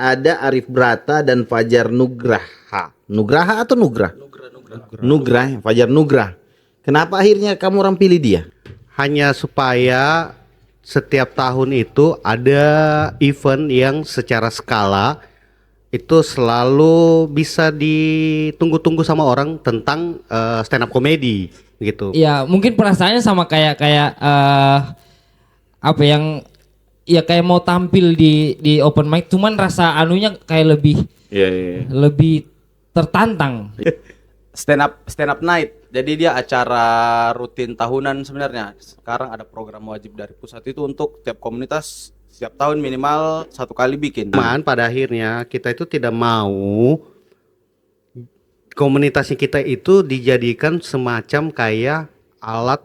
ada Arif Brata dan Fajar Nugraha. Nugraha atau Nugrah? Nugrah, Fajar Nugrah. Kenapa akhirnya kamu orang pilih dia? Hanya supaya setiap tahun itu ada event yang secara skala itu selalu bisa ditunggu-tunggu sama orang tentang stand up comedy gitu. Ya mungkin perasaannya sama kayak apa yang ya kayak mau tampil di open mic, cuman rasa anunya kayak lebih tertantang. Stand up night. Jadi dia acara rutin tahunan sebenarnya. Sekarang ada program wajib dari pusat itu untuk tiap komunitas setiap tahun minimal 1 kali bikin. Cuman pada akhirnya kita itu tidak mau komunitasnya kita itu dijadikan semacam kayak alat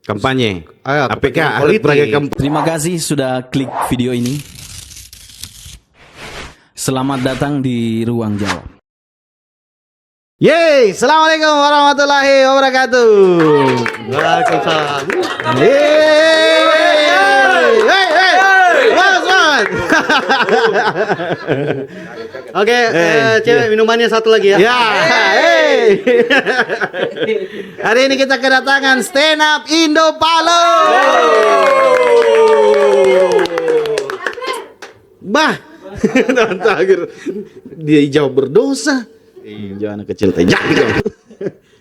Kampanye. APK, alat politik. peraga kampanye. Terima kasih sudah klik video ini. Selamat datang di Ruang Jawab. Yeay, assalamualaikum warahmatullahi wabarakatuh. Waalaikumsalam. Yeay, semangat. Oke, cewek minumannya satu lagi ya. Ya, hey. Hari ini kita kedatangan stand up Indo Palu. Bah, dia jauh berdosa. Jangan kecil teh.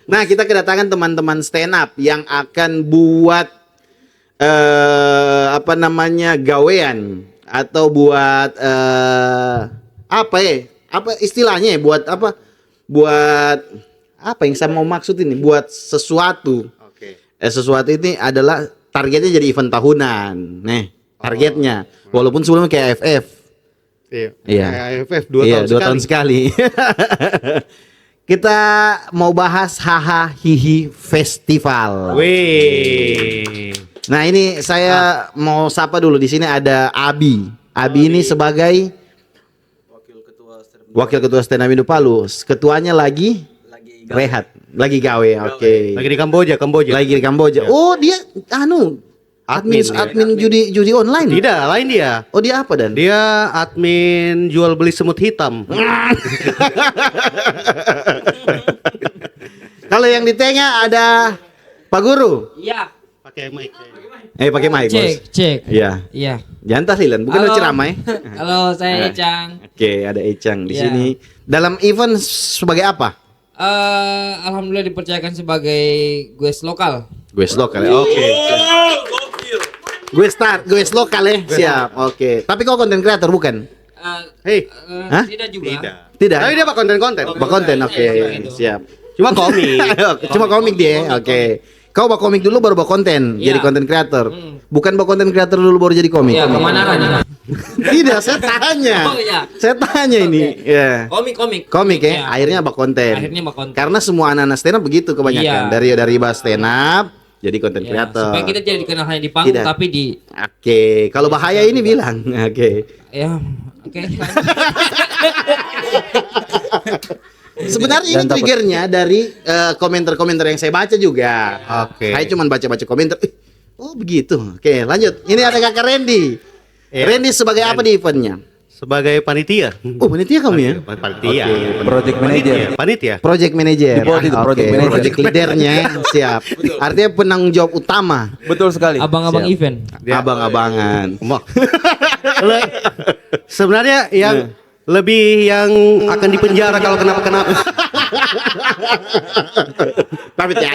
Nah, kita kedatangan teman-teman stand up yang akan buat apa namanya gawean atau buat apa istilahnya ya, buat apa? Buat apa yang saya mau maksud ini? Buat sesuatu. Oke. Sesuatu ini adalah targetnya jadi event tahunan. Nih, targetnya. Walaupun sebelumnya kayak AFF. Iya. AFF 2 Iya, tahun 2 sekali. tahun sekali. Kita mau bahas Haha Hihi Festival. Wih. Nah, ini saya mau sapa dulu. Di sini ada Abi. Abi ini sebagai Wakil Ketua Stand Up Indo Palu. Ketuanya lagi rehat, lagi gawe. Oke. Lagi di Kamboja. Lagi di Kamboja. Oh, dia admin judi online. Tidak, lain dia. Oh, dia apa dan? Dia admin jual beli semut hitam. Kalau yang di tengah ada Pak Guru. Iya. Pakai mic. Pakai mic, Bos. Cek. Iya. Iya. Jangan tahlilan, bukan Halo. ceramah ya. Halo, saya Ecang. Oke, ada Ecang di Iya. sini. Dalam event sebagai apa? Alhamdulillah dipercayakan sebagai guest lokal. Gue lokal ya. Oke. Gue lokal ya. Siap. Oke. Tapi kau konten kreator bukan? Hei. Hah? Tidak juga. Tidak. Tapi dia konten-konten. Konten. Oke, siap. Cuma komik. Cuma komik dia. Oke. Kau bawa komik dulu baru bawa konten, Iya. jadi konten kreator. Bukan bawa konten kreator dulu baru jadi komik. Iya, kemana arahnya? Tidak, saya tanya. Oh, iya. Saya tanya ini. Ya. Komik ya. Iya. Akhirnya bawa konten. Akhirnya bawa konten. Karena semua anak-anak stand up begitu kebanyakan. Iya. Dari bahas stand up jadi konten Ya, kreator. supaya kita tidak dikenal hanya di panggung Tidak. tapi di Oke, kalau bahaya ini bilang. Oke. ya oke. Sebenarnya ini triggernya dari komentar-komentar yang saya baca juga. Oke. Saya cuma baca-baca komentar. Oh begitu. Oke, lanjut. Ini ada kakak Randy. Iya. Randy sebagai apa di eventnya? Sebagai panitia. Oh, panitia kamu ya? Panitia. Oke. Project manager. Panitia. Project manager. Di bawah itu, Oke, project manager. project leadernya. Siap. Artinya penanggung jawab utama. Betul sekali. Abang-abang Siap. event. Abang-abangan. Sebenarnya yang lebih yang akan dipenjara kalau kenapa-kenapa. Tapi tidak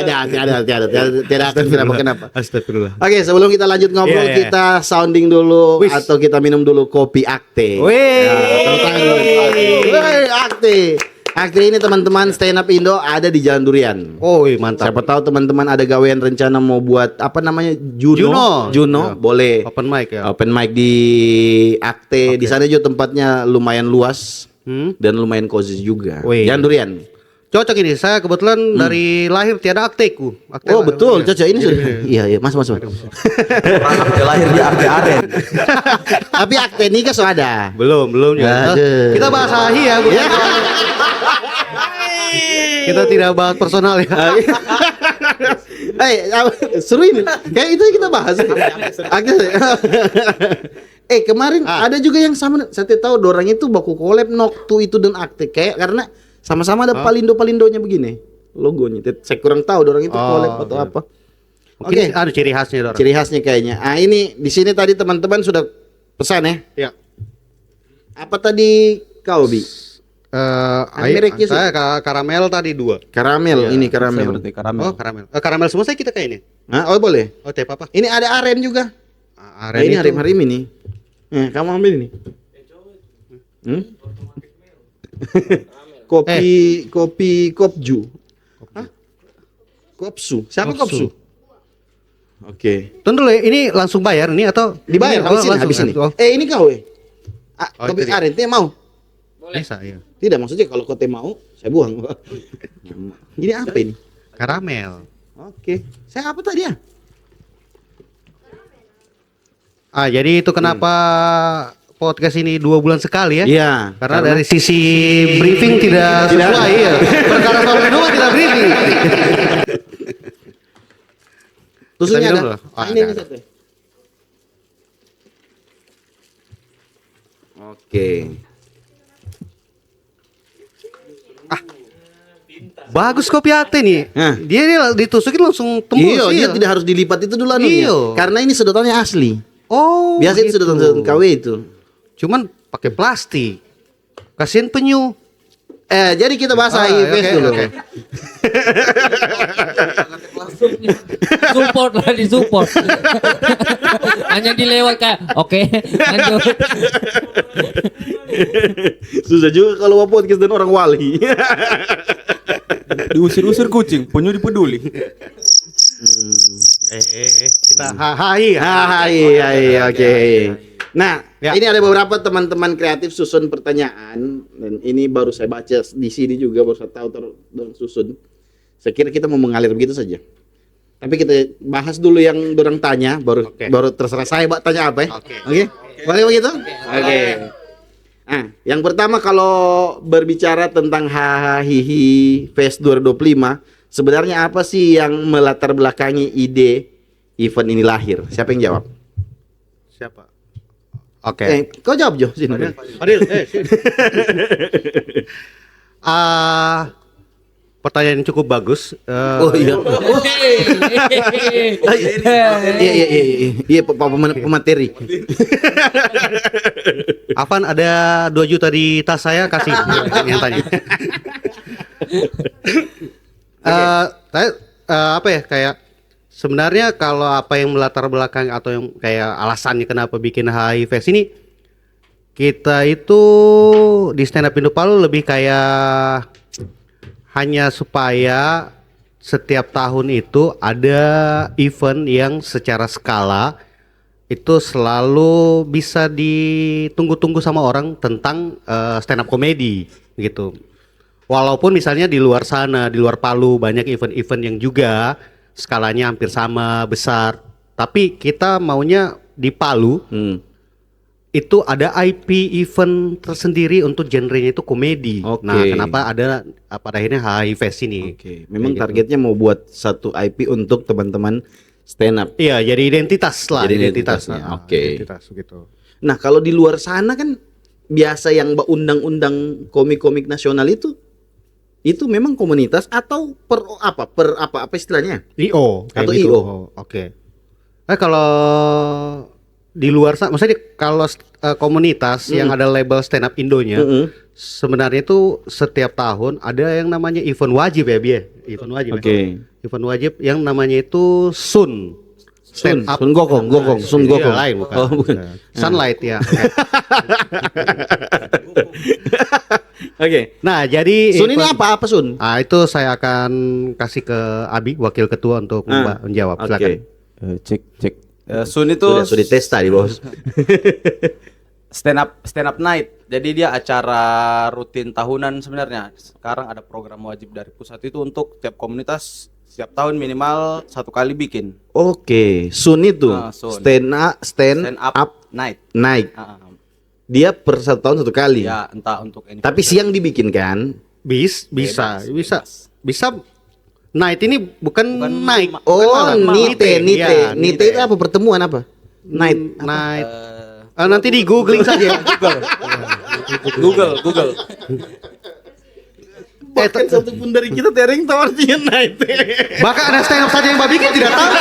akan kenapa. Astagfirullah. Oke, sebelum kita lanjut ngobrol, Iya, iya. kita sounding dulu Wis. atau kita minum dulu kopi Akte. Wih. Tepuk tangan dulu. Wih, Akte. Akte ini teman-teman stand up Indo ada di Jalan Durian. Oh, mantap. Siapa tahu teman-teman ada gawean rencana mau buat apa namanya Juno. Juno, Ya. boleh. Open mic ya. Open mic di Akte. Di sana juga tempatnya lumayan luas dan lumayan cozy juga. Wih. Jalan Durian. Cocok ini. Saya kebetulan dari lahir tiada akteku. Akte Oh betul, lahir. cocok ini sudah. Iya, mas. Lahir di Arte Aren. Tapi akte nikah sudah ada. Belum juga. Aduh. Kita bahas Ahi ya, bukan? Ya. Kita tidak bahas personal ya. Seru ini. Kayak itu kita bahas. Akte. Kemarin ada juga yang sama. Saya tidak tahu dorang itu baku collab Noctu itu dan Akte kayak karena sama-sama ada palindo-palindonya begini logonya. Saya kurang tahu dorang itu collab atau apa. Mungkin ada ciri khasnya dorang. Ciri khasnya kayaknya. Ini di sini tadi teman-teman sudah pesan ya. Ya. Apa tadi kau Bi? Mereknya Saya karamel tadi 2. Karamel, ini Saya karamel. berarti karamel. Oh, karamel. Karamel semua saya kita kayak ini. Oh boleh. Oh, teh apa? Ini ada aren juga. Aren Ini itu- harim-harim ini. Kamu ambil ini. Kopi kopju. Hah? Kopsu. Siapa Kopsu. kopsu? Oke. Tunggu dulu ya, ini langsung bayar ini atau Dibayar habis ini, habis ini. Oh, Ini kau kopi itu dia. aren teh mau? bisa ya. Tidak, maksudnya kalau kau teh mau, saya buang. Ini apa ini? Karamel. Oke. Saya apa tadi ya? Jadi itu kenapa podcast ini 2 bulan sekali ya? Iya. Karena dari sisi briefing tidak sesuai ya. Perkara soal kedua tidak briefing. Tusuknya Kita minum ada. dulu. Oh, Ini ada. satu. Oke. Bagus kopi Akte nih. Hah. Dia ditusukin langsung tembus. Iya, dia tidak harus dilipat itu dulu anunya. Iya. Karena ini sedotannya asli. Oh. Biasa itu gitu. sedotan KW itu. Cuman pakai plastik. Kasihin penyu. Jadi kita bahas HIVS dulu. oke. Support lah, disupport. Hanya dilewat kayak oke, lanjut. Susah juga kalau mau podcast dan orang wali. Diusir-usir kucing, penyu dipeduli. Kita hai. Hai, oke. Nah, Ya. ini ada beberapa teman-teman kreatif susun pertanyaan dan ini baru saya baca di sini juga baru saya tahu dorang susun. Saya kira kita mau mengalir begitu saja. Tapi kita bahas dulu yang dorang tanya, baru Oke. baru terserah saya tanya apa ya. Oke. Oke. Boleh begitu? Oke. Nah, yang pertama kalau berbicara tentang Hihi Fest 2025, sebenarnya apa sih yang melatar belakangi ide event ini lahir? Siapa yang jawab? Siapa? Oke. Kau jawab Jo, sini. Adil, sini. Pertanyaan yang cukup bagus. Oh iya. Iya pemateri. Afan ada 2 juta di tas saya, kasih yang tanya. Apa ya, kayak sebenarnya kalau apa yang melatar belakang atau yang kayak alasannya kenapa bikin HI Fest ini, kita itu di Stand Up Indo Palu lebih kayak hanya supaya setiap tahun itu ada event yang secara skala itu selalu bisa ditunggu-tunggu sama orang tentang stand up comedy gitu. Walaupun misalnya di luar sana, di luar Palu banyak event-event yang juga skalanya hampir sama besar, tapi kita maunya di Palu itu ada IP event tersendiri untuk genrenya itu komedi. Oke. Nah, kenapa ada pada akhirnya HI Fest ini? Oke, memang Kayak gitu. targetnya mau buat satu IP untuk teman-teman stand up. Iya, jadi identitas lah, Jadi identitas. identitasnya, Nah, oke. Identitas gitu. Nah, kalau di luar sana kan biasa yang undang-undang komik-komik nasional itu memang komunitas atau per apa istilahnya? IO kayak Atau gitu. IO. Oh, oke. Kalau di luar sana, maksudnya kalau komunitas yang ada label stand up Indonya, sebenarnya itu setiap tahun ada yang namanya event wajib ya, event wajib. Oke. Ya. Event wajib yang namanya itu Sun. Sun Gokong, Sun Iya, Gokong. lain bukan. Oh, bukan. Nah, Sunlight ya. Oke. Nah, jadi Sun ini event- apa Sun? itu saya akan kasih ke Abi, wakil ketua untuk menjawab. Oke. Silakan. Cek. Sun itu Sudah tes tadi, Bos. stand up night. Jadi dia acara rutin tahunan sebenarnya. Sekarang ada program wajib dari pusat itu untuk tiap komunitas setiap tahun minimal 1 kali bikin Oke, Sun itu Sun. stand up up night. night. Ah, Dia per 1 tahun 1 kali. ya entah untuk Tapi siang dibikin kan? Bisa. Night ini bukan night. Oh, malam. nite. Iya, Nite itu apa pertemuan apa? Night. Night. Nanti di googling saja. Google. Bahkan satu pun dari kita tering tahu artinya night. Bahkan ada stand up saja yang Babi kan tidak tahu.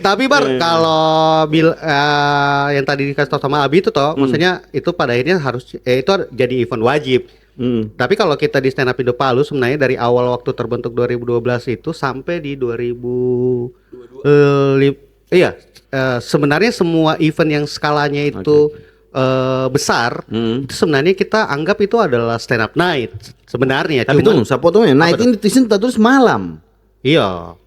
Tapi Bar, kalau yang tadi dikasih tahu sama Abi itu maksudnya itu pada akhirnya harus itu jadi event wajib. Tapi kalau kita di Stand Up Indo Palu sebenarnya dari awal waktu terbentuk 2012 itu sampai di 2000 sebenarnya semua event yang skalanya itu besar itu sebenarnya kita anggap itu adalah stand up night sebenarnya. Tapi tunggu, saya potongnya. Night ini di sini terus malam. Iya.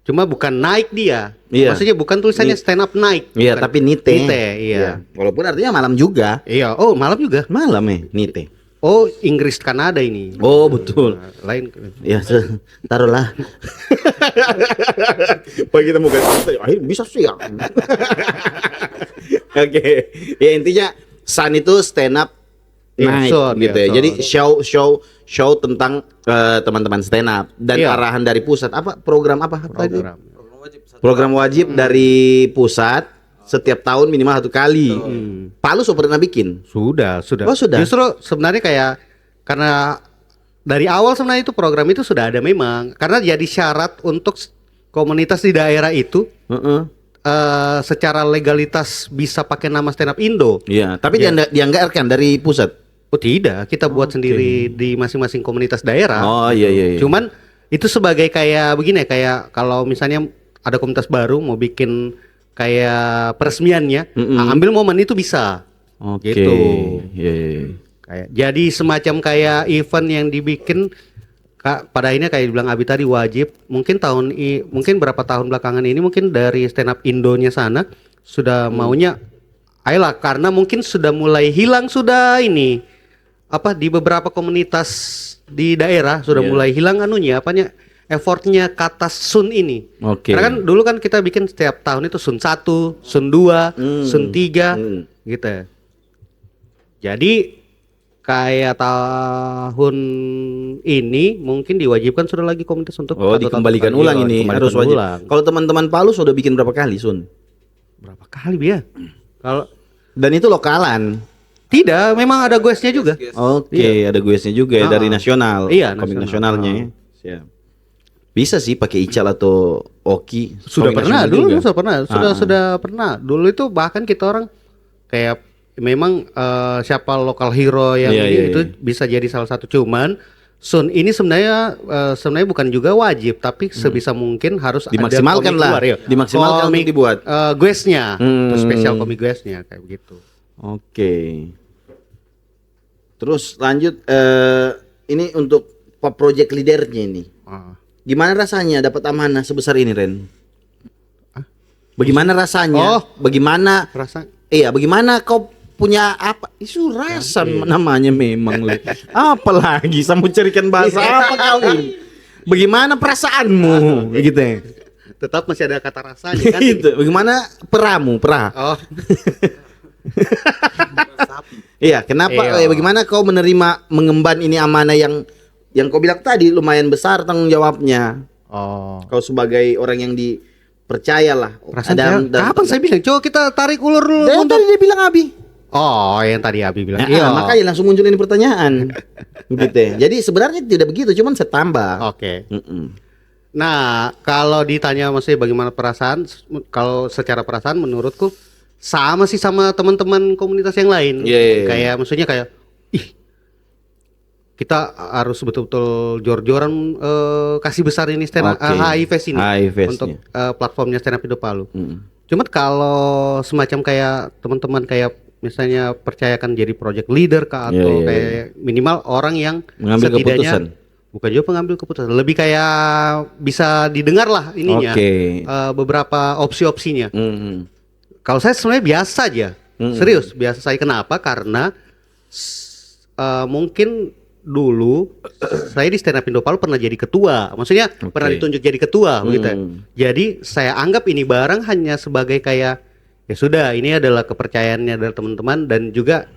Cuma bukan naik dia. Iya. Maksudnya bukan tulisannya stand up night. Iya, Bukan. tapi nite. Iya. Walaupun artinya malam juga. Iya. Oh, malam juga. Malam nite. Oh, Inggris Kanada ini. Oh, betul. Lain. Ya, taruhlah. Pak kita mau ganti. Akhirnya bisa sih ya. Oke. Ya intinya Sun itu stand up night gitu ya. Jadi show tentang teman-teman stand up dan arahan dari pusat. Apa program apa tadi? Program wajib dari pusat setiap tahun minimal 1 kali. Palu sudah pernah bikin? Sudah. Oh, sudah. Justru sebenarnya karena dari awal sebenarnya itu program itu sudah ada memang. Karena jadi syarat untuk komunitas di daerah itu secara legalitas bisa pakai nama Stand Up Indo. Iya, tapi dianggarkan dari pusat. Oh tidak, kita buat sendiri di masing-masing komunitas daerah. Oh iya. Cuman itu sebagai kayak begini ya, kayak kalau misalnya ada komunitas baru mau bikin kayak peresmiannya, ambil momen itu bisa. Oke. Gitu. Iya. Kayak jadi semacam kayak event yang dibikin pada akhirnya kayak dibilang Abi tadi wajib. Mungkin berapa tahun belakangan ini mungkin dari Stand Up Indonya sana sudah maunya ayolah karena mungkin sudah mulai hilang sudah ini di beberapa komunitas di daerah sudah mulai hilang effortnya ke atas Sun ini. Oke. Karena kan dulu kan kita bikin setiap tahun itu Sun 1, Sun 2, Sun 3 gitu. Jadi kayak tahun ini mungkin diwajibkan sudah lagi komunitas untuk dikembalikan ulang ini harus wajib. Kalau teman-teman Palu sudah bikin berapa kali Sun? Berapa kali dia? Kalau dan itu lokalan. Tidak, memang ada guestnya juga. Oke, ada guestnya juga ya dari nasional. Iya, komik nasionalnya. Ya. Siap. Bisa sih pakai Ical atau Oki. Sudah pernah dulu, sudah juga. pernah. Dulu itu bahkan kita orang kayak memang siapa lokal hero yang itu bisa jadi salah satu. Cuman Sun ini sebenarnya bukan juga wajib, tapi sebisa mungkin harus dimaksimalkan ada lah. Dimaksimalkan komik dibuat. Guestnya, spesial komik guestnya kayak begitu. Oke. Terus lanjut ini untuk project leadernya ini. Gimana rasanya dapat amanah sebesar ini, Ren? Bagaimana rasanya? Bagaimana bagaimana kau punya apa? Isu rasa namanya memang le. Apalagi saya mau carikan bahasa apa kau ini? Bagaimana perasaanmu? Gitu ya. Tetap masih ada kata rasanya kan? Gitu. Bagaimana peramu? Iya, kenapa? Bagaimana kau menerima mengemban ini amanah yang kau bilang tadi lumayan besar tanggung jawabnya. Kau sebagai orang yang dipercaya lah. Kapan saya bilang? Coba kita tarik ulur dulu. Dan tadi dia bilang Abi. Yang tadi Abi bilang. Makanya langsung muncul ini pertanyaan. Gitu. Jadi sebenarnya tidak begitu, cuman saya tambah. Oke. Nah, kalau ditanya maksudnya bagaimana perasaan, kalau secara perasaan menurutku sama sih sama teman-teman komunitas yang lain. Kayak maksudnya kayak kita harus betul-betul jor-joran kasih besar ini stand up HIFest ini untuk platformnya Stand Up Indo Palu. Cuma kalau semacam kayak teman-teman kayak misalnya percayakan jadi project leader atau kayak minimal orang yang mengambil keputusan. Bukan juga pengambil keputusan, lebih kayak bisa didengar lah ininya. Beberapa opsi-opsinya. Kalau saya sebenarnya biasa aja. Serius, biasa saya. Kenapa? Karena mungkin dulu saya di Stand Up Indo Palu pernah jadi ketua, maksudnya pernah ditunjuk jadi ketua begitu. Jadi saya anggap ini barang hanya sebagai kayak ya sudah, ini adalah kepercayaannya dari teman-teman dan juga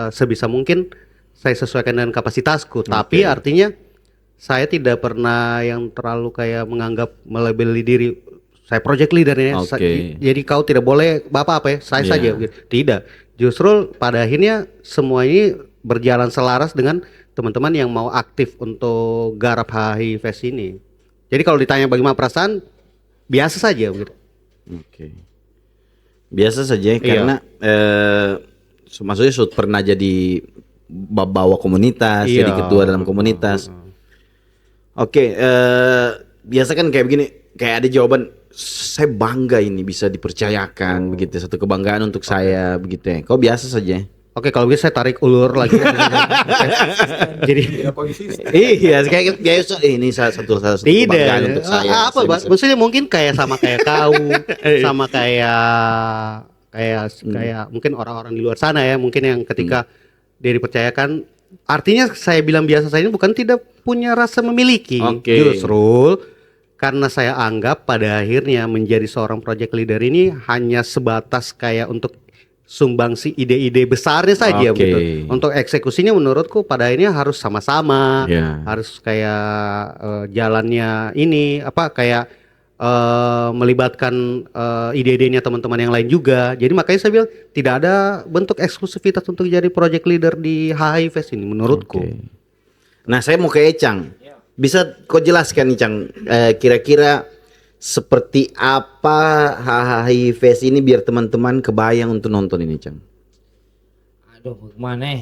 sebisa mungkin saya sesuaikan dengan kapasitasku. Tapi artinya saya tidak pernah yang terlalu kayak menganggap melabeli diri saya project leader ini. Oke. Jadi kau tidak boleh bapak apa ya, saya Iya. saja. Gitu. Tidak. Justru pada akhirnya semua ini berjalan selaras dengan teman-teman yang mau aktif untuk garap HHI Fest ini. Jadi kalau ditanya bagaimana perasaan, biasa saja gitu. Oke. Biasa saja karena maksudnya sudah pernah jadi bawa komunitas, Iya. jadi ketua dalam komunitas. Oke, biasa kan kayak begini, kayak ada jawaban, saya bangga ini bisa dipercayakan begitu, satu kebanggaan untuk saya begitu ya. Kok biasa saja? Oke, kalau gitu saya tarik ulur lagi. Jadi Iya, kayak biasa ini satu kebanggaan tidak. untuk saya. Apa, Saya Bang? bisa- Maksudnya mungkin kayak sama kayak kau, sama kayak mungkin orang-orang di luar sana ya, mungkin yang ketika dia dipercayakan, artinya saya bilang biasa saya ini bukan tidak punya rasa memiliki. Oke. Justru karena saya anggap pada akhirnya menjadi seorang project leader ini hanya sebatas kayak untuk sumbangsi ide-ide besarnya saja Oke. gitu. Untuk eksekusinya menurutku pada akhirnya harus sama-sama, Iya. harus kayak jalannya ini apa kayak melibatkan ide-idenya teman-teman yang lain juga. Jadi makanya saya bilang tidak ada bentuk eksklusivitas untuk jadi project leader di HHI Fest ini menurutku. Oke. Nah, saya mau ke Ecang. Bisa kau jelaskan nih, Cang, kira-kira seperti apa HHI Fest ini biar teman-teman kebayang untuk nonton ini, Cang? Aduh, gimana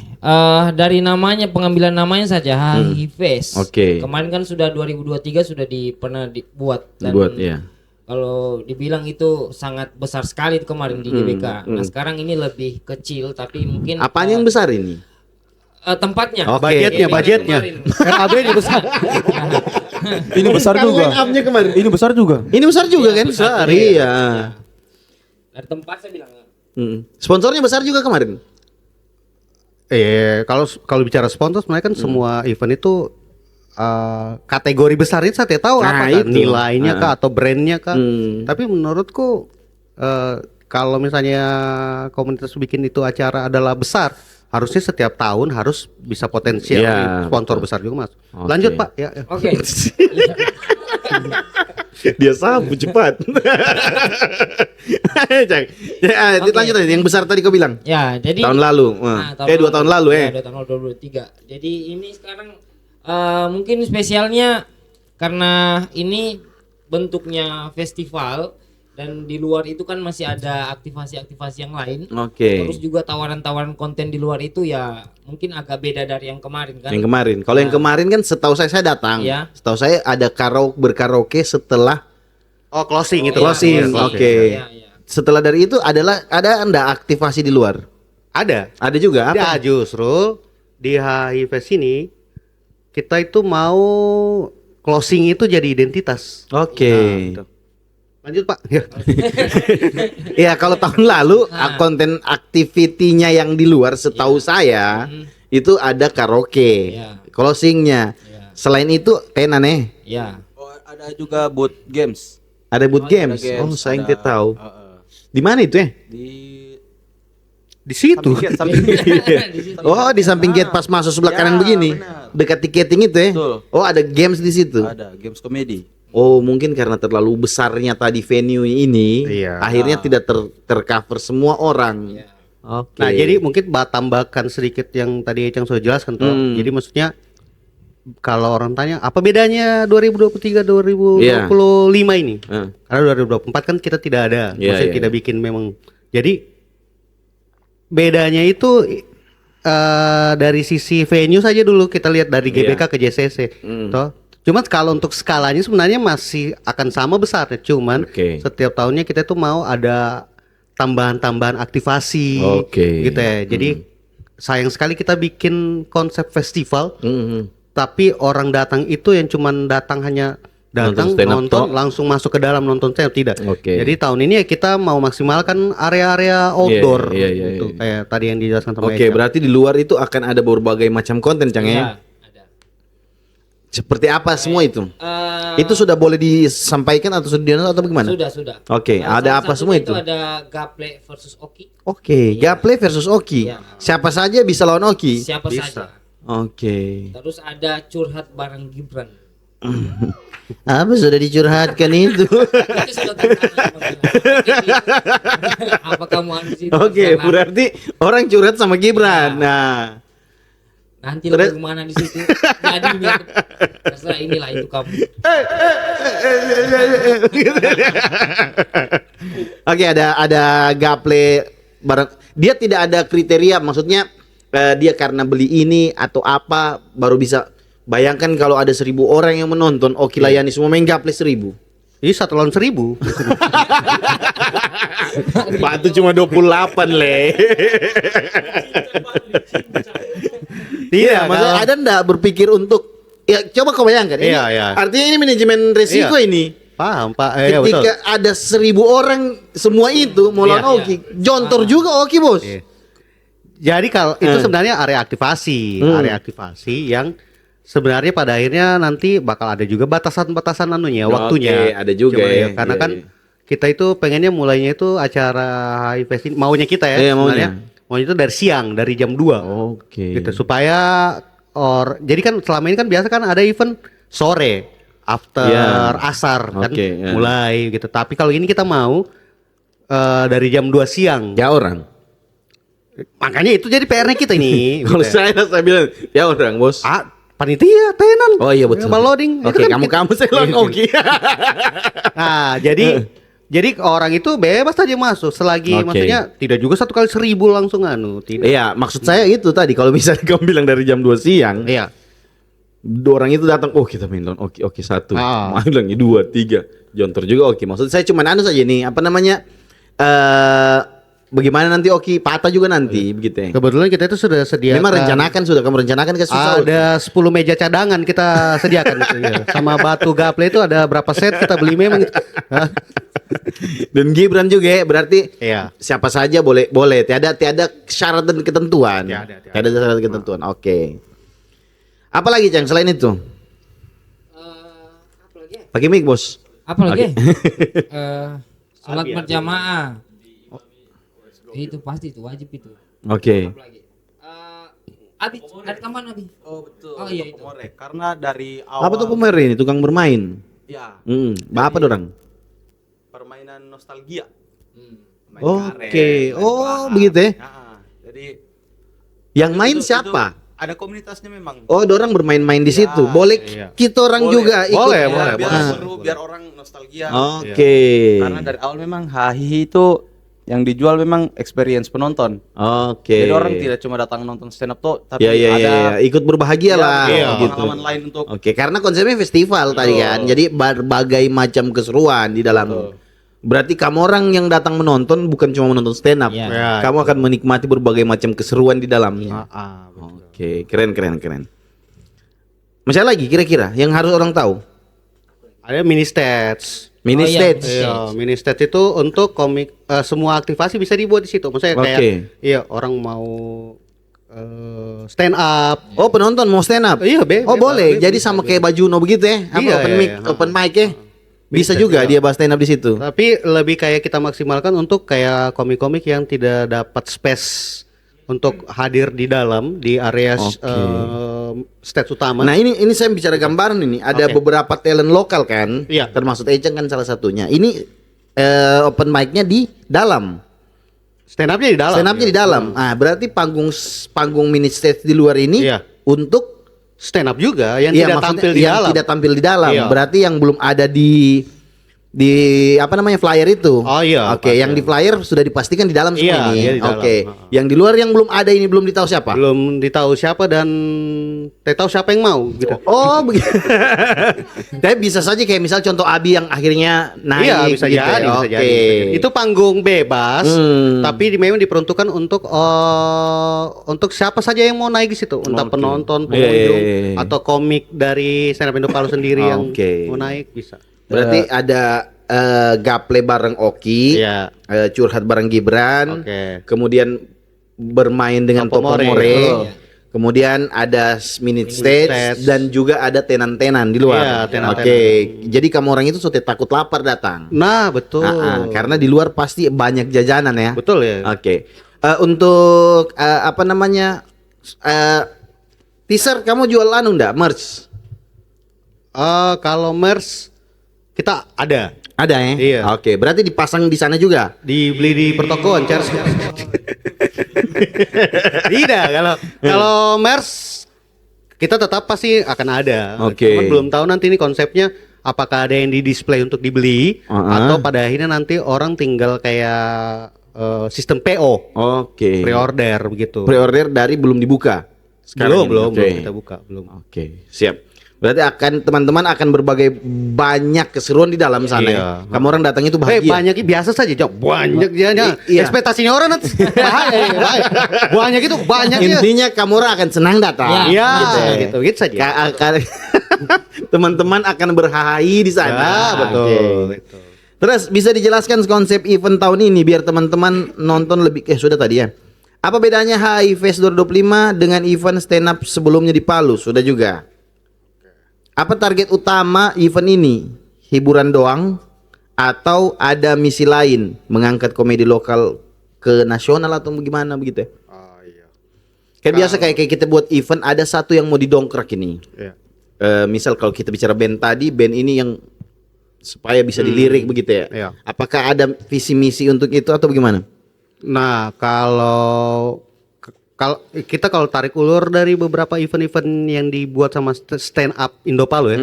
dari namanya, pengambilan namanya saja HHI Fest. Oke. Kemarin kan sudah 2023 sudah pernah dibuat dan Buat ya. kalau dibilang itu sangat besar sekali itu kemarin di GBK. Nah, sekarang ini lebih kecil tapi mungkin Apanya yang besar ini? tempatnya. Oke. Budgetnya. RAB ini besar. Ini besar juga. Line-up-nya kemarin. Ini besar juga. Ini besar juga kan? Besar, iya. Dari tempat saya bilang. Sponsornya besar juga kemarin. Kalau bicara sponsor sebenarnya kan semua event itu kategori besar itu saya tidak tahu Nah, apa kan itu. nilainya kah atau brandnya kah. Tapi menurutku kalau misalnya komunitas bikin itu acara adalah besar, harusnya setiap tahun harus bisa potensial Iya, sponsor betul. besar juga mas. Oke. Lanjut Pak ya. Oke. Dia sabu cepat. Cang. Ya, Oke. lanjut aja yang besar tadi kau bilang. Ya, jadi Tahun lalu. Nah, 2 tahun lalu Ya, 2 tahun lalu 2023. Jadi ini sekarang mungkin spesialnya karena ini bentuknya festival dan di luar itu kan masih ada aktivasi-aktivasi yang lain. Oke. Terus juga tawaran-tawaran konten di luar itu ya mungkin agak beda dari yang kemarin kan. Yang kemarin. Kalau yang kemarin kan setahu saya datang. Iya. Setahu saya ada berkaraoke setelah Oh closing itu. closing. Iya, Oke. iya, iya. Setelah dari itu ada anda aktivasi di luar? Ada. Ada juga Ya apa? justru di HHI Fest ini kita itu mau closing itu jadi identitas. Oke. Nah, gitu. Lanjut Pak. Ya. Iya, kalau tahun lalu konten aktivitinya yang di luar setahu saya itu ada karaoke, Iya. closingnya. Iya. Selain itu tenan nih, Ya. Oh, ada juga booth games. ada boot games. Ada Oh, saya ada- tidak tahu. Heeh. Di mana itu ya? Di Di situ. samping gate. Di situ. Oh, di samping gate pas masuk sebelah Ya, kanan begini. benar. Dekat tiketing itu ya. Betul. Oh, ada games di situ. Ada games komedi. Oh, mungkin karena terlalu besarnya tadi venue ini, Iya. akhirnya tidak tercover semua orang. Iya. Oke. Nah, jadi mungkin tambahkan sedikit yang tadi Ecang sudah jelaskan tuh. Jadi maksudnya kalau orang tanya apa bedanya 2023 2025 ini? Heeh. Karena 2024 kan kita tidak ada. Iya, Maksudnya iya, tidak bikin memang. Jadi bedanya itu dari sisi venue saja dulu kita lihat dari GBK ke JCC. Toh. Cuman kalau untuk skalanya sebenarnya masih akan sama besarnya. Cuman Oke. setiap tahunnya kita tuh mau ada tambahan-tambahan aktivasi Oke. gitu ya. Jadi sayang sekali kita bikin konsep festival Mhm. tapi orang datang itu yang cuman datang hanya datang Nonton stand up nonton toh. langsung masuk ke dalam nonton stand up tidak. Oke. Jadi tahun ini ya kita mau maksimalkan area-area outdoor Iya, iya, gitu. iya. Kayak tadi yang dijelaskan sama Oke, Ecang. berarti di luar itu akan ada berbagai macam konten, Cang ya? Ya, ada. Seperti apa semua itu? Eh, Itu sudah boleh disampaikan atau sudah di-announce atau bagaimana? sudah. Oke, Nah, ada salah apa satunya semua itu? Ada Gaple versus Oki. Oke, Gaple versus Oki. Iya. Siapa saja bisa lawan Oki? Siapa Bisa. saja. Oke. Terus ada curhat bareng Gibran. Apa sudah dicurhatkan itu? Itu sudah terkenal. Apa kamu anu sih? Oke, berarti orang curhat sama Gibran. Nah, Nanti lo kemana di situ? Jadi biar terserah inilah itu kamu. oke, ada gaple bareng. Dia tidak ada kriteria, maksudnya dia karena beli ini atau apa baru bisa. Bayangkan kalau ada 1.000 orang yang menonton, Oki layani semua main gaple 1.000. Ini 1 lawan 1.000. Pak itu cuma 28 le. Iya, maksudnya ada ndak berpikir untuk ya coba kau bayangkan ini. Iya, iya. Artinya ini manajemen resiko Iya. ini. Paham, Pak. Iya, betul. Ketika ada 1.000 orang semua itu mau lawan Oki, jontor juga Oki bos. Iya. Jadi kalau itu sebenarnya area aktivasi yang sebenarnya pada akhirnya nanti bakal ada juga batasan-batasan anunya, waktunya. ada juga Cuman ya. karena Iya, kan iya. kita itu pengennya mulainya itu acara investasi maunya kita ya, Iya, sebenarnya. Maunya itu dari siang, dari jam 2. Oke. Gitu supaya jadi kan selama ini kan biasa kan ada event sore after Iya. asar kan Oke, iya. mulai gitu. Tapi kalau ini kita mau dari jam 2 siang. Ya orang. Makanya itu jadi PR-nya kita ini. Kalau gitu. saya bilang ya orang bos. Panitia, tenan. Oh iya betul. Sama loading. Itu Oke, kan kamu saya lawan Oki. Nah, jadi orang itu bebas aja masuk selagi Oke. maksudnya tidak juga 1 kali 1.000 langsung anu, tidak. Iya, maksud saya itu tadi kalau misalnya kamu bilang dari jam 2 siang, Iya. orang itu datang, oh kita main lawan Oki, Oki 1. Ah. Mau bilang 2, 3. Jontor juga Oki. Maksud saya cuma anu saja nih, apa namanya? Bagaimana nanti Oki patah juga nanti begitu ya. Kebetulan kita itu sudah sediakan. Memang rencanakan sudah kamu rencanakan ke susah. Ada 10 meja cadangan kita sediakan itu ya. Sama batu gaple itu ada berapa set kita beli memang. Hah? Dan Gibran juga ya, berarti Iya. siapa saja boleh tiada syarat dan ketentuan. Tiada. Tiada syarat dan ketentuan. Oke. Apa lagi Cang selain itu? Apa lagi? Pakai mic, Bos. Apa lagi? Salat berjamaah. Itu pasti itu wajib itu. Oke. Apa lagi? Abi, ada tambahan Abi? Oh betul. Oh, iya, itu. Pomore. Karena dari awal. Apa tuh pemer ini? Tukang bermain. Ya, Apa dorang? permainan nostalgia. Main Oke. karet, main Oh, belahan. begitu ya? Jadi Yang main itu- siapa? itu ada komunitasnya memang. Oh, dorang bermain-main di situ. Ya, Boleh iya. kita orang Boleh. juga ikut. Boleh, Ya, boleh, biar boleh. seru, biar orang nostalgia. Oke. Karena dari awal memang hahihi itu yang dijual memang experience penonton. Oke. Jadi orang tidak cuma datang nonton stand up tuh, tapi Ya, ya, ada ya, ikut berbahagia lah iya, gitu. pengalaman lain untuk Oke, karena konsepnya festival tadi kan. Jadi berbagai macam keseruan di dalam. Berarti kamu orang yang datang menonton bukan cuma menonton stand up. Iya. Ya, Kamu akan menikmati berbagai macam keseruan di dalamnya. betul. Oke, keren. Masih ada lagi kira-kira yang harus orang tahu? Ada mini stage. Mini Oh, iya, stage. mini Iya, mini stage itu untuk komik semua aktivasi bisa dibuat di situ. Maksudnya kayak Oke. iya orang mau stand up. Oh, penonton mau stand up? Iya, Oh, bebas, boleh. bebas, Jadi sama kayak Bajuno begitu ya? Apa, Iya, open iya, mic, iya. open mic ya? Bisa Bisa juga juga. dia bahas stand up di situ. Tapi lebih kayak kita maksimalkan untuk kayak komik-komik yang tidak dapat space untuk hadir di dalam di area Oke. stage utama. Nah, ini saya bicara gambaran ini. Ada Oke. beberapa talent lokal kan? Iya. Termasuk Eceng kan salah satunya. Ini open mic-nya di dalam. stand up-nya di dalam. Stand up-nya di dalam. Ah, berarti panggung mini stage di luar ini Iya. untuk Stand up juga yang iya, tidak maksudnya tampil di yang dalam. tidak tampil di dalam. Iya. Berarti yang belum ada di apa namanya flyer itu. Oh, iya, Oke, pasti. yang di flyer sudah dipastikan di dalam semua Iya, ini. iya, di dalam. Oke. Yang di luar yang belum ada ini belum ditahu siapa? Belum ditahu siapa dan tidak tahu siapa yang mau gitu. Oh, begitu. Tapi bisa saja kayak misal contoh Abi yang akhirnya naik Iya bisa gitu jadi, ya. bisa Oke. jadi. Itu panggung bebas, tapi memang diperuntukkan untuk siapa saja yang mau naik di situ, entah Oke. penonton, Iya, pengunjung, iya, iya. atau komik dari stand up Indo Palu sendiri yang Oke. mau naik bisa. Berarti ada gaple bareng Oki, Iya. curhat bareng Gibran, Oke. kemudian bermain dengan Topo Topo More. More, Oh. kemudian ada minute stage, stage. dan juga ada tenan-tenan di luar. Iya, tenan-tenan. Oke, jadi kamu orang itu sudah takut lapar datang. Nah betul. Karena di luar pasti banyak jajanan ya. Betul ya. Oke. Untuk apa namanya? Teaser kamu jual anu enggak? Merch. Kalau MERS kita ada Ada ya? Iya. Oke, berarti dipasang di sana juga. dibeli di pertokoan Charles. Tidak, kalau MERS kita tetap pasti akan ada. Oke. Cuman belum tahu nanti ini konsepnya apakah ada yang di display untuk dibeli atau pada akhirnya nanti orang tinggal kayak sistem PO, Oke. pre-order begitu. Pre-order dari belum dibuka. Sekarang ini. belum Oke. kita buka, belum. Oke, siap. Berarti teman-teman akan berbagai banyak keseruan di dalam sana. Iya. Ya? Kamu orang datang itu bahagia. Banyak biasa saja, Jok. Banyak dia. Iya. Ekspektasinya orang nanti bahaya. Banyak itu banyak ya. Intinya kamu orang akan senang datang. Iya, gitu. gitu saja. Teman-teman akan berhahi di sana. Ya, betul. Oke. Terus bisa dijelaskan konsep event tahun ini biar teman-teman nonton lebih sudah tadi ya. Apa bedanya HI Fest 2025 dengan event stand up sebelumnya di Palu? Sudah juga. Apa target utama event ini? Hiburan doang atau ada misi lain mengangkat komedi lokal ke nasional atau bagaimana begitu ya? Kayak biasa kayak kita buat event ada satu yang mau didongkrak ini. Iya. Misal kalau kita bicara band tadi, band ini yang supaya bisa dilirik begitu ya. Iya. Apakah ada visi misi untuk itu atau bagaimana? Nah, kalau kalau tarik ulur dari beberapa event-event yang dibuat sama stand up Indo Palu ya.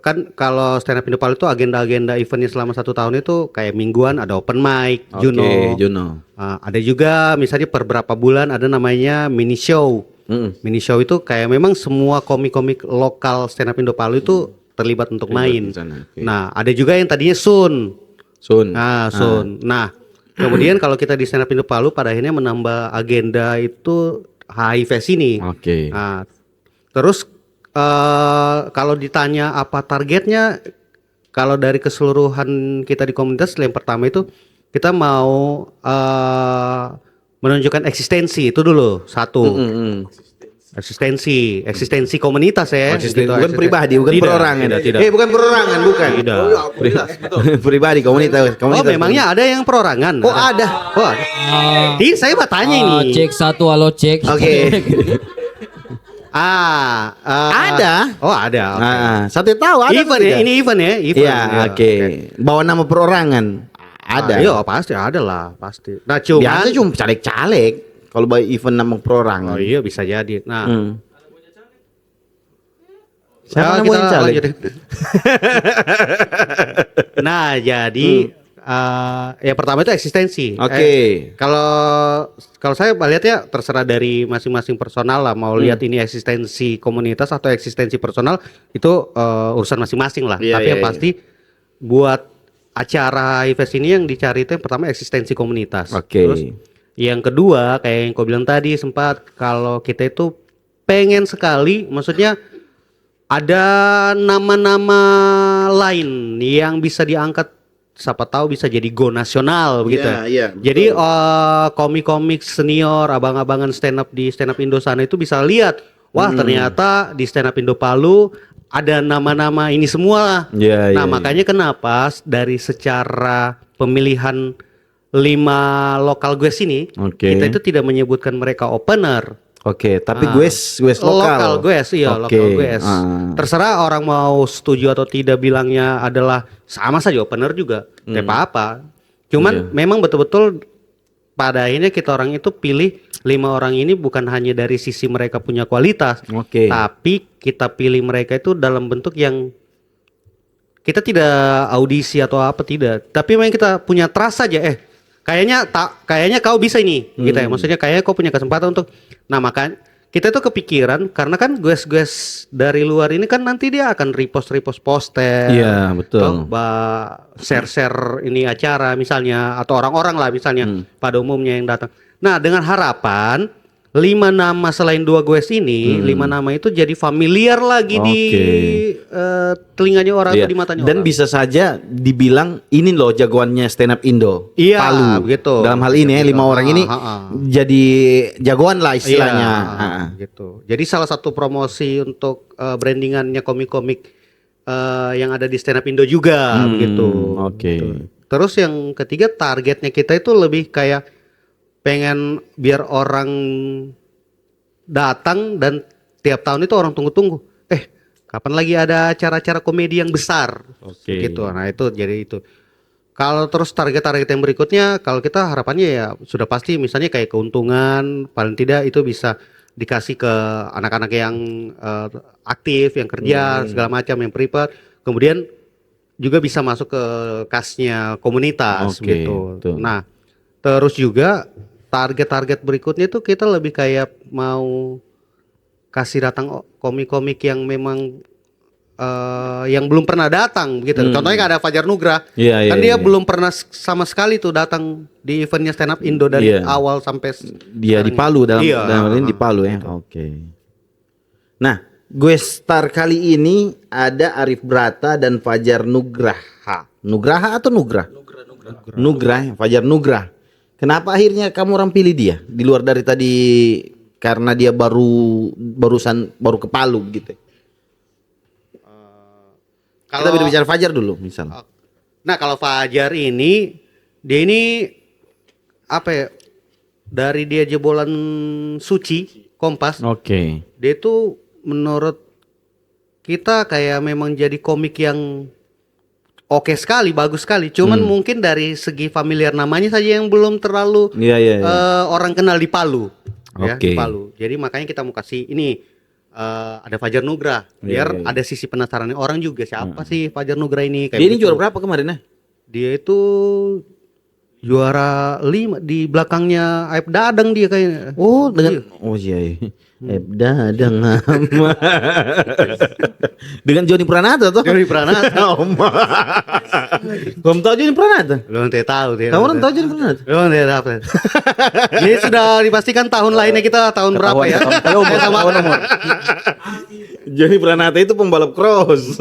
Kan kalau stand up Indo Palu itu agenda-agenda eventnya selama 1 tahun itu kayak mingguan ada open mic, Juno. ada juga misalnya per berapa bulan ada namanya mini show. Mini show itu kayak memang semua komik-komik lokal stand up Indo Palu itu terlibat untuk main. di sana, oke. Nah, ada juga yang tadinya Sun. Sun. Nah, kemudian kalau kita di stand up Indo Palu pada akhirnya menambah agenda itu HI Fest ini. Oke. Nah, terus kalau ditanya apa targetnya, kalau dari keseluruhan kita di komunitas yang pertama itu kita mau menunjukkan eksistensi itu dulu satu. Eksistensi komunitas ya. Eksistensi, gitu, bukan pribadi, bukan Tidak, perorangan. tidak. Bukan perorangan, bukan. Tidak. Pribadi, komunitas. Oh, memangnya ada yang perorangan? Oh, ada. Oh, ada. Saya bertanya ini. Cek satu, halo cek. Oke. Ada. Ada. Oh, ada. oke. Satu tahu ada. Event ya, ini event ya, event. Iya, oke. Bawa nama perorangan. Ada. Iya, pasti ada lah, pasti. Nah, cuman Biasa cuma caleg-caleg. Kalau bawa event nama perorangan. Oh iya bisa jadi. Nah, Siapa ya, yang kita caleg? lanjut. Nah, jadi yang pertama itu eksistensi. Oke. Kalau saya lihat ya terserah dari masing-masing personal lah mau lihat ini eksistensi komunitas atau eksistensi personal itu urusan masing-masing lah. Iya, Tapi iya, yang pasti buat acara event ini yang dicari itu yang pertama eksistensi komunitas. Oke. Terus yang kedua kayak yang kau bilang tadi sempat kalau kita itu pengen sekali maksudnya ada nama-nama lain yang bisa diangkat siapa tahu bisa jadi go nasional begitu. Iya, Jadi komik-komik senior, abang-abangan stand up di stand up Indo sana itu bisa lihat, wah ternyata di stand up Indo Palu ada nama-nama ini semua. Iya, Nah, iya, makanya kenapa dari secara pemilihan 5 lokal guest ini, Oke. kita itu tidak menyebutkan mereka opener. Oke, tapi Ah. gue lokal. Lokal guest, iya Oke. lokal guest. Ah. Terserah orang mau setuju atau tidak bilangnya adalah sama saja opener juga, tidak apa-apa. Cuman memang betul-betul pada akhirnya kita orang itu pilih 5 orang ini bukan hanya dari sisi mereka punya kualitas, Oke. tapi kita pilih mereka itu dalam bentuk yang kita tidak audisi atau apa tidak, tapi memang kita punya trust saja. Kayaknya kau bisa ini, gitu ya. Maksudnya kayaknya kau punya kesempatan untuk. Nah makanya kita tuh kepikiran karena kan guest-guest dari luar ini kan nanti dia akan repost poster. Iya, betul. Atau share ini acara misalnya atau orang-orang lah misalnya pada umumnya yang datang. Nah dengan harapan 5 nama selain 2 guest ini, 5 nama itu jadi familiar lagi di telinganya orang Iya. atau di matanya Dan orang. bisa saja dibilang ini loh jagoannya stand up Indo. Iya, Palu. begitu. Dalam hal ini ya 5 orang ini jadi jagoan lah istilahnya. Iya, gitu. Jadi salah satu promosi untuk brandingannya komik-komik yang ada di stand up Indo juga begitu. Oke. Gitu. Terus yang ketiga targetnya kita itu lebih kayak pengen biar orang datang dan tiap tahun itu orang tunggu-tunggu. kapan lagi ada acara-acara komedi yang besar. Oke. Gitu. Nah, itu jadi itu. Kalau terus target-target yang berikutnya, kalau kita harapannya ya sudah pasti misalnya kayak keuntungan, paling tidak itu bisa dikasih ke anak-anak yang aktif, yang kerja, segala macam, yang private. Kemudian juga bisa masuk ke kasnya komunitas Oke, gitu. betul. Nah, terus juga target-target berikutnya tuh kita lebih kayak mau kasih datang komik-komik yang memang yang belum pernah datang gitu. Contohnya kayak ada Fajar Nugrah. Iya, iya, Kan dia iya. belum pernah sama sekali tuh datang di eventnya Stand Up Indo dari Iya. awal sampai Dia di sekarang. Palu dalam Iya, dalam ini di Palu ya. Oke. Nah, gue star kali ini ada Arif Brata dan Fajar Nugraha. Nugraha atau Nugrah? Nugrah, Fajar Nugrah. Kenapa akhirnya kamu orang pilih dia di luar dari tadi karena dia baru ke Palu gitu. Kita berbicara Fajar dulu misal. Nah, kalau Fajar ini dia ini apa ya? Dari dia jebolan Suci Kompas, Oke. dia itu menurut kita kayak memang jadi komik yang oke sekali, bagus sekali. Cuman mungkin dari segi familiar namanya saja yang belum terlalu Iya, iya, iya. orang kenal di Palu. Ya, Oke. di Palu. Jadi makanya kita mau kasih ini ada Fajar Nugrah biar Iya, iya. ada sisi penasaran orang juga siapa sih Fajar Nugrah ini kayak Dia ini begitu. juara berapa kemarin ya? Dia itu juara 5 di belakangnya Aib Dadang dia kayaknya. Oh, dengan iya. Dadang. Dengan Joni Pranata tuh. Joni Pranata. Kamu tahu Joni Pranata? Belum tahu dia. Kamu orang tahu Joni Pranata? Belum tahu. Jadi sudah dipastikan tahun lainnya kita tahun berapa ya? Ketahuan. Joni Pranata itu pembalap cross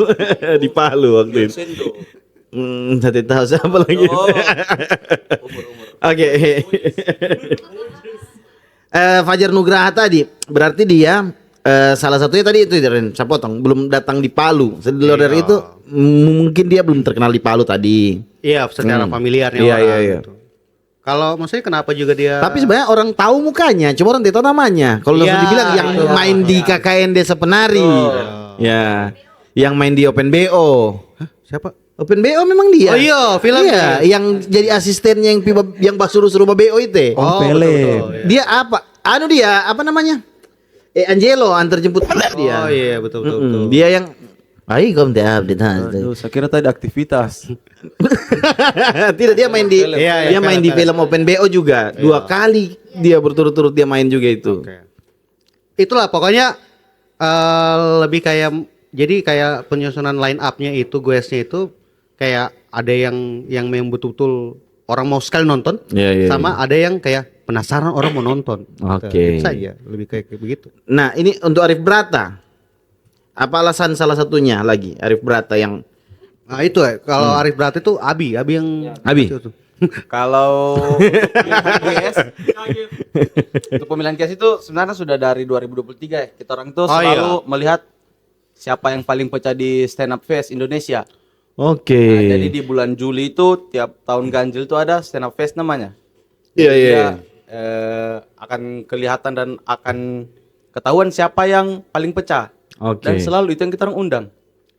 di Palu waktu itu. Nanti tahu siapa lagi. Oke. Fajar Nugraha tadi berarti dia salah satunya tadi itu Ren, saya potong belum datang di Palu. Di luar dari itu mungkin dia belum terkenal di Palu tadi. Iya, secara familiarnya Iya, orang. iya, iya. Gitu. Kalau maksudnya kenapa juga dia? Tapi sebenarnya orang tahu mukanya, cuma orang tidak tahu namanya. Kalau langsung Iya, dibilang yang iya. main di KKN Desa Penari. Ya. Yang main di Open BO. Siapa? Open BO memang dia. Oh iya, film Iya, yang jadi asistennya yang suruh BO itu. Oh, Pele. Dia apa? Anu dia, apa namanya? Angelo antar jemput dia. Oh iya, betul betul. Mm-mm. betul. Dia yang ayo kamu tidak update. Aduh, saya kira tadi aktivitas. Tidak, dia main di Iya, dia main di film Open BO juga. 2 kali dia berturut-turut dia main juga itu. Oke. Itulah pokoknya lebih kayak jadi kayak penyusunan line up-nya itu guesnya itu kayak ada yang memang betul-betul orang mau sekali nonton, Iya, iya, sama ada yang kayak penasaran orang mau nonton. Oke. Itu saja lebih kayak begitu. Nah, ini untuk Arif Brata. Apa alasan salah satunya lagi Arif Brata yang Nah itu ya kalau Arif Brata itu Abi yang Abi? itu tuh. Kalau untuk pemilihan cast itu sebenarnya sudah dari 2023 ya. Kita orang tuh Oh, selalu iya. melihat siapa yang paling pecah di Stand Up Fest Indonesia. Oke. Nah, jadi di bulan Juli itu tiap tahun ganjil itu ada Stand Up Fest namanya. Iya, Jadi iya, dia, iya. akan kelihatan dan akan ketahuan siapa yang paling pecah. Oke. Dan selalu itu yang kita orang undang.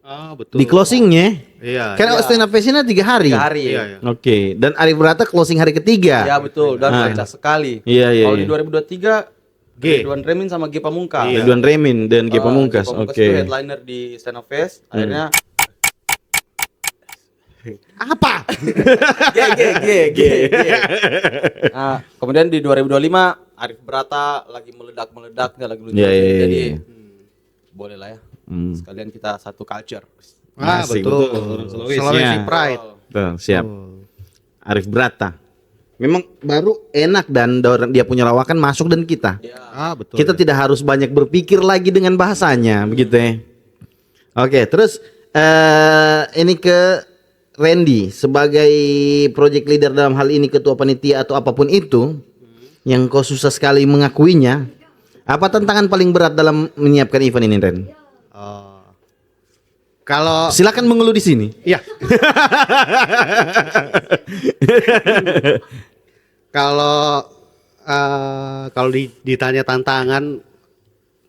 Ah betul. Di closingnya Iya. kan stand up fest-nya 3 hari. 3 hari. Iya, iya. Oke, dan Arif Brata closing hari ketiga. Ya betul, dan Ah. pecah sekali. Iya, iya, Kalau iya. di 2023 G. Ridwan Remin sama G Pamungkas. Ridwan Remin dan G Pamungkas. G Pamungkas Oke. itu headliner di Stand Up Fest. Akhirnya Apa? G. Nah, kemudian di 2025 Arif Brata lagi meledak-meledaknya lagi lucu. Iya, iya, iya, Jadi iya. boleh lah ya. Hmm. Sekalian kita satu culture. Ah Asik, betul. betul. Orang Sulawesi. Sulawesi Ya. Pride. Tuh, siap. Arif Brata. Memang baru enak dan dia punya lawakan masuk dan kita. Ah betul. Kita tidak harus banyak berpikir lagi dengan bahasanya, begitu ya. Oke, terus ini ke Randy sebagai project leader dalam hal ini ketua panitia atau apapun itu yang kau susah sekali mengakuinya. Apa tantangan paling berat dalam menyiapkan event ini, Ren? Kalau Silakan mengeluh di sini. iya. Kalau ditanya tantangan,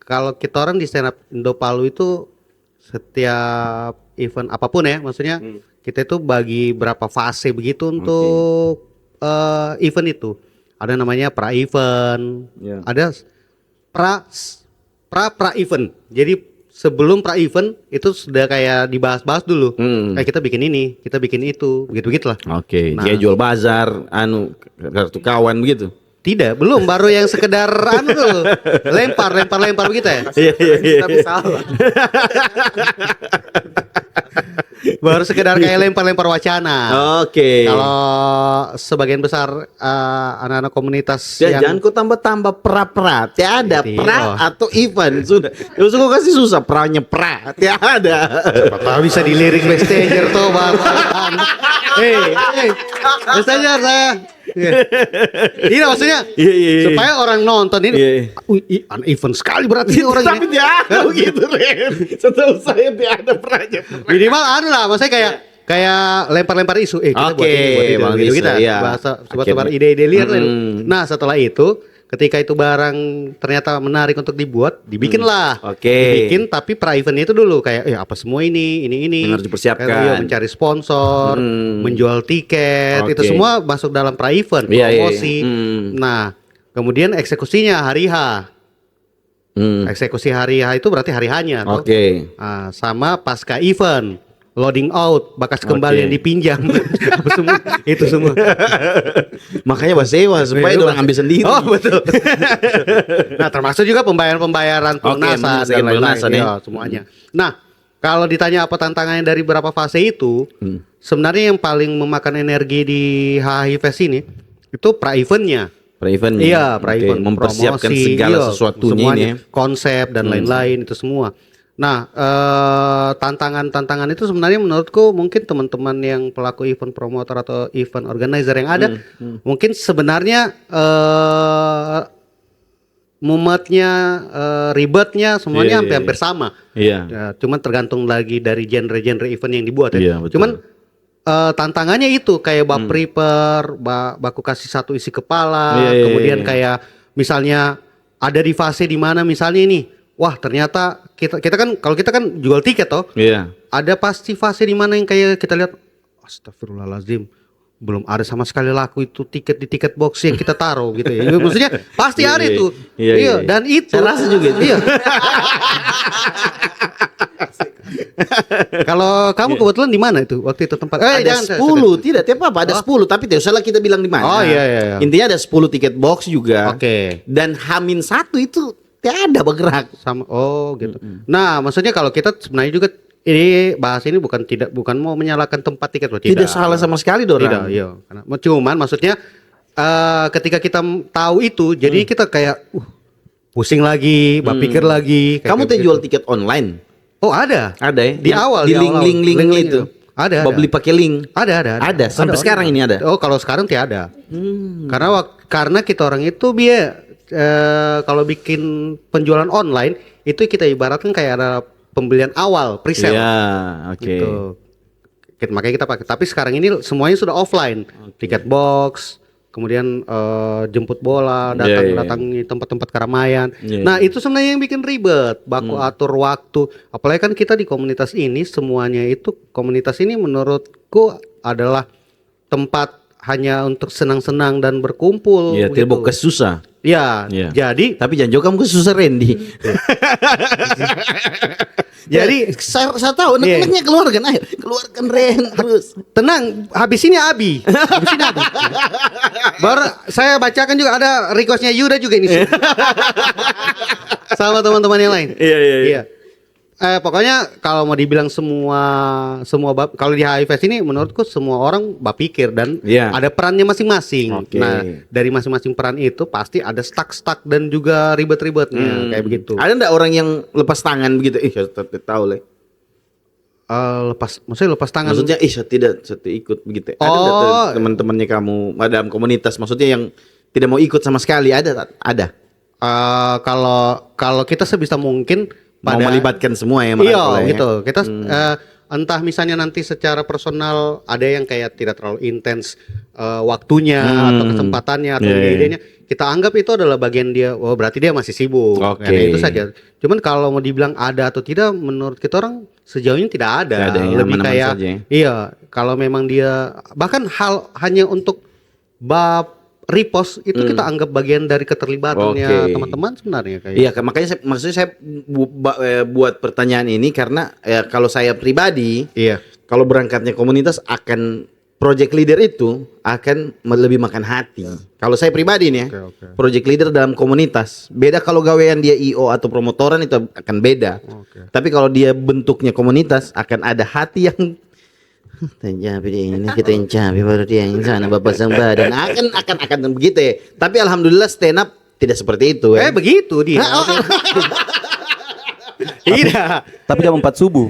kalau kita orang di stand up Indo Palu itu setiap event apapun ya, maksudnya kita itu bagi berapa fase begitu untuk event itu. Ada namanya pra event, Ya. ada pra event. Jadi sebelum pra event itu sudah kayak dibahas-bahas dulu. Kayak kita bikin ini, kita bikin itu, begitu-begitulah. Oke, Nah. kayak jual bazar, kartu kawan begitu. Tidak, belum, baru yang sekedar tuh, lempar begitu ya. Tapi salah. Baru sekedar kayak lempar wacana. Oke. Kalau sebagian besar anak-anak komunitas Ya, yang jangan kau tambah-tambah pra. Tiada Iya. pra atau event sudah. Ya usah kau kasih susah pranya pra. Tiada. Apa bisa dilirik backstager tuh bang. Backstager saya. Ini maksudnya Iya. supaya orang nonton ini, Iya. event sekali berarti ini orang Tapi ini. tiada begitu, Ren. Setahu saya tiada pranya. Minimal lah, maksudnya kayak lempar-lempar isu. Kita buat Oke, ini, Bang gitu Isu, kita iya. bahasa Akhirnya. sebar ide-ide liar. Mm. Nah setelah itu, ketika itu barang ternyata menarik untuk dibuat, dibikinlah. Oke. Dibikin tapi pra eventnya itu dulu kayak apa semua ini. Yang harus dipersiapkan. Kayak, mencari sponsor, menjual tiket, itu Oke. semua masuk dalam pra event, Iya, iya, promosi. iya. Nah kemudian eksekusinya hari H. Eksekusi hari H itu berarti hari H-nya. toh. Oke. Sama pasca event, loading out, bakas kembali Oke. yang dipinjam. Apa semua, itu semua. Makanya sewa supaya Iya, orang ambil sendiri. Oh betul. Nah termasuk juga pembayaran pelunasan menyelesaikan dan lain-lain. pelunasan ya. Iya, semuanya. Nah kalau ditanya apa tantangannya dari berapa fase itu, sebenarnya yang paling memakan energi di HHI Fest ini itu pra eventnya. Pra event. Iya, pra event, mempersiapkan promosi, segala iya, sesuatunya ini. semuanya, Ya. konsep dan lain-lain itu semua. Nah, tantangan-tantangan itu sebenarnya menurutku mungkin teman-teman yang pelaku event promoter atau event organizer yang ada, mungkin sebenarnya mumetnya, ribetnya semuanya Iya, iya, hampir-hampir sama. Iya. Ya, cuman tergantung lagi dari genre-genre event yang dibuat ya. Iya, betul. Cuman tantangannya itu kayak bak prepare, baku kasih satu isi kepala, Iya, iya, kemudian iya. kayak misalnya ada di fase di mana misalnya ini, wah ternyata kita kan kalau kita kan jual tiket toh, Iya. ada pasti fase di mana yang kayak kita lihat, astagfirullahaladzim, belum ada sama sekali laku itu tiket di tiket box yang kita taruh gitu ya. Maksudnya pasti Iya, ada iya. itu. Iya, iya. Dan itu Saya rasa juga itu. Iya. Kalau kamu kebetulan di mana itu waktu itu tempat? Ada 10, tidak apa-apa, ada 10, tapi tidak usahlah kita bilang di mana. Oh, iya, iya, iya. Intinya ada 10 tiket box juga. Oke. Dan Hamin 1 itu tidak ada bergerak. Sama gitu. Nah, maksudnya kalau kita sebenarnya juga ini bahas ini bukan mau menyalahkan tempat tiket loh, Tidak salah sama sekali, Dorang. Tidak, iya. Cuman maksudnya ketika kita tahu itu, jadi kita kayak pusing lagi, berpikir lagi. Kayak Kamu gitu. jual tiket online? Oh, ada. Ada ya? Di awal, di di awal. link Link-link itu. Ada. Mau beli pakai link. Ada. Ada, sampai sekarang ini ada. Oh, kalau sekarang tidak ada. Karena kita orang itu kalau bikin penjualan online itu kita ibaratkan kayak ada pembelian awal pre-sale. Iya, oke. Gitu. Makanya kita pakai. Tapi sekarang ini semuanya sudah offline. Tiket box, kemudian jemput bola, Iya. datangi tempat-tempat keramaian. Iya. Nah, itu sebenarnya yang bikin ribet, baku atur waktu. Apalagi kan kita di komunitas ini semuanya itu komunitas ini menurutku adalah tempat hanya untuk senang-senang dan berkumpul. Iya, tidak bokas susah. Ya, Iya. jadi Tapi jangan jauh kamu susah Randy. Jadi saya tahu anak-anaknya keluarkan ayo, keluarkan Ren terus. tenang, habis ini Abi. Habis ini Abi. Baru saya bacakan juga ada requestnya Yuda juga ini. Sama teman-teman yang lain. Iya. Pokoknya kalau mau dibilang semua kalau di HI Fest ini menurutku semua orang berpikir dan Iya. ada perannya masing-masing. Oke. Nah, dari masing-masing peran itu pasti ada stuck dan juga ribet-ribetnya kayak begitu. Ada enggak orang yang lepas tangan begitu? Saya tahu lah. Maksudnya lepas tangan. Maksudnya saya tidak ikut begitu. Ada Oh. enggak teman-temannya kamu dalam komunitas maksudnya yang tidak mau ikut sama sekali ada? Kalau kita sebisa mungkin Mau melibatkan semua ya Mas? iya Kalau ya. gitu. Kita entah misalnya nanti secara personal ada yang kayak tidak terlalu intens waktunya atau kesempatannya atau Yeah. ide-idenya, kita anggap itu adalah bagian dia. Oh, berarti dia masih sibuk. Oke. Karena itu saja. Cuman kalau mau dibilang ada atau tidak, menurut kita orang sejauh ini tidak ada. Tidak ada, ya, Lebih aman-aman kayak saja ya. iya, kalau memang dia bahkan hal hanya untuk bab repost itu kita anggap bagian dari keterlibatannya Oke. teman-teman sebenarnya kayak. Iya, makanya maksudnya saya buat pertanyaan ini karena kalau saya pribadi, Iya. kalau berangkatnya komunitas akan project leader itu akan lebih makan hati. Kalau saya pribadi nih ya, Oke. project leader dalam komunitas beda kalau gawean dia IO atau promotoran itu akan beda. Oke. Tapi kalau dia bentuknya komunitas akan ada hati yang tapi dia ini kita yang capek baru dia yang sana bapak sang badan akan begitu ya. Tapi alhamdulillah stand up tidak seperti itu ya. Begitu dia. Tidak. Tapi jam 4 subuh.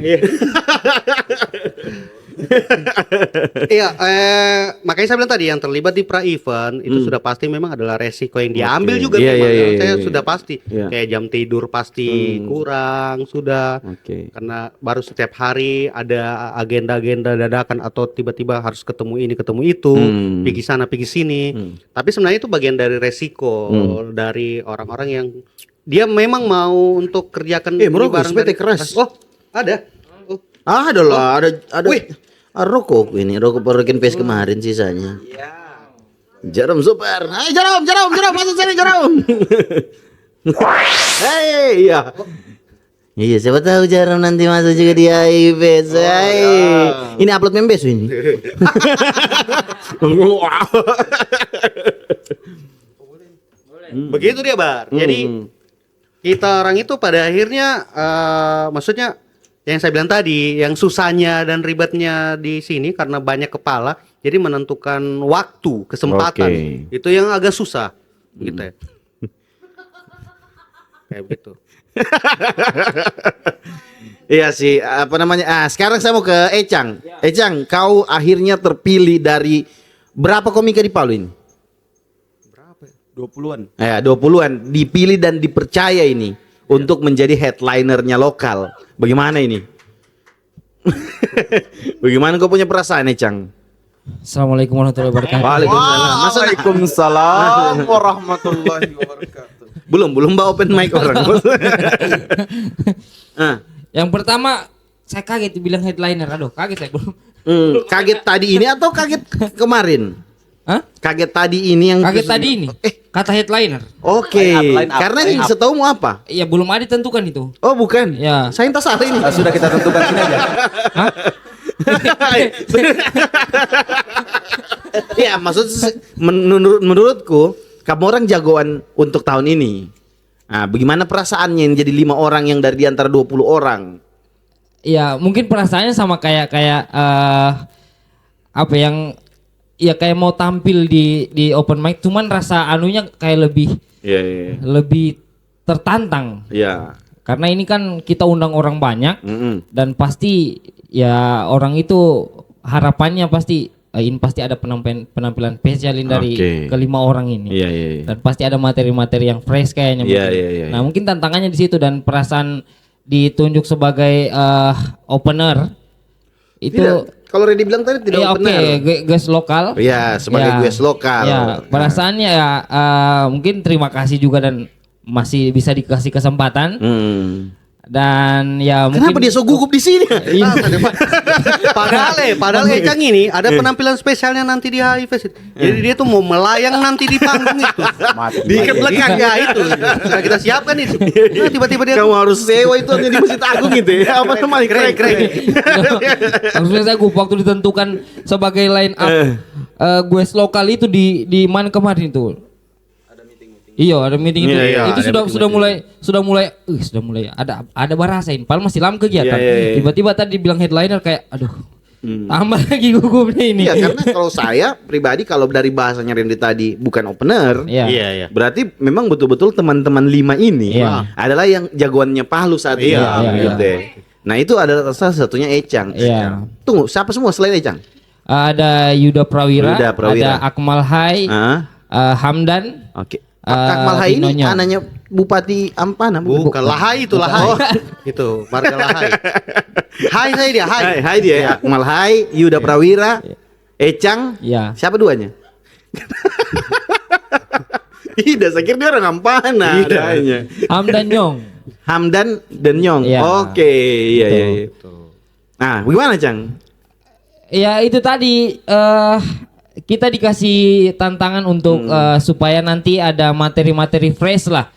Iya, makanya saya bilang tadi yang terlibat di pra event itu sudah pasti memang adalah resiko yang diambil Oke. juga Iya, memang. iya, iya, Saya iya. sudah pasti Iya. kayak jam tidur pasti kurang sudah. Oke. Karena baru setiap hari ada agenda-agenda dadakan atau tiba-tiba harus ketemu ini ketemu itu, pergi sana pergi sini. Tapi sebenarnya itu bagian dari resiko dari orang-orang yang dia memang mau untuk kerjakan ini merokok, bareng sepete dari- keras. Oh, ada. Oh, Ada lah, ada. Wih. Rokok ini, rokok perokin face kemarin sisanya. Jarum super. Hai jarum, masuk sini jarum. Hei, iya. Iya, siapa tahu jarum nanti masuk juga di IPS. Ini upload membes ini. Begitu dia, Bar. Jadi kita orang itu pada akhirnya maksudnya yang saya bilang tadi, yang susahnya dan ribetnya di sini karena banyak kepala, jadi menentukan waktu, kesempatan. Oke. Itu yang agak susah gitu ya. Kayak begitu. Iya sih, apa namanya? Sekarang saya mau ke Ecang. Ecang, kau akhirnya terpilih dari berapa komika di Palu ini? 20-an. 20-an, dipilih dan dipercaya ini untuk menjadi headlinernya lokal. Bagaimana ini? Bagaimana kau punya perasaan, Ecang? Assalamualaikum warahmatullahi wabarakatuh. Waalaikumsalam. Masa Waalaikumsalam warahmatullahi wabarakatuh. belum bawa open mic orang. Yang pertama saya kaget dibilang headliner. Aduh, kaget saya belum. Kaget tadi ini atau kaget kemarin? Hah? Kaget tadi ini yang Kaget tadi ini. Kata headliner. Oke, Line up. karena yang setahu mau apa? Ya belum ada tentukan itu. Oh bukan, Ya. saya entah salah ini. Sudah kita tentukan sini aja. Ya maksud menurutku kamu orang jagoan untuk tahun ini. Nah, bagaimana perasaannya yang jadi 5 orang yang dari di antara 20 orang? Ya mungkin perasaannya sama kayak apa yang ya kayak mau tampil di open mic, cuman rasa anunya kayak Iya. lebih tertantang. Iya. Karena ini kan kita undang orang banyak dan pasti ya orang itu harapannya pasti ini pasti ada penampilan spesialin dari Oke. kelima orang ini. Iya. Dan pasti ada materi-materi yang fresh kayaknya. Iya, mungkin. iya. Nah mungkin tantangannya di situ dan perasaan ditunjuk sebagai opener itu. Tidak. Kalau Reddy bilang tadi tidak Ya oke, benar. guys lokal. Iya, sebagai guest lokal. Ya, perasaannya ya mungkin terima kasih juga dan masih bisa dikasih kesempatan dan ya Kenapa mungkin dia so gugup di sini? Iya. Padahal Ecang ini ada penampilan spesialnya nanti di HIV. Jadi dia tuh mau melayang nanti di panggung itu. Mati. Diikat belakang ya itu. Sudah kita siapkan itu. Nah, tiba-tiba dia Kamu harus sewa itu di Masjid Agung gitu ya. Apa namanya? Keren. maksudnya saya waktu ditentukan sebagai line up gue lokal itu di mana kemarin itu. Iya, ada meeting itu. Iya, Itu ada sudah mulai ada barasain. Padahal masih lama kegiatan. Iya. Tiba-tiba tadi dibilang headliner kayak aduh. Tambah lagi gugupnya ini. Iya, karena kalau saya pribadi kalau dari bahasanya Randy tadi bukan opener, Iya. Iya. berarti memang betul-betul teman-teman 5 ini Iya. adalah yang jagoannya Palu saat ini. Iya, gitu iya. ya. Nah, itu adalah salah satunya Ecang. Iya. Tunggu, siapa semua selain Ecang? Ada Yuda Prawira, Yuda Prawira. ada Akmal Hai, Ah, Hamdan, oke. Akmal Hai ini Tinonya. anaknya Bupati Ampana. Bukan Lahai itu Lahai. Itu marga Lahai. Hai saya dia, Hai. Hai dia ya. Akmal Hai, Yuda Prawira, Ecang. Ya. Siapa duanya? Tidak, saya kira dia orang Ampana. Tidak. adanya. Hamdan Nyong. Hamdan dan Nyong. Iya. Oke, iya iya. iya. Tuh. Nah, bagaimana Cang? Ya itu tadi kita dikasih tantangan untuk supaya nanti ada materi-materi fresh lah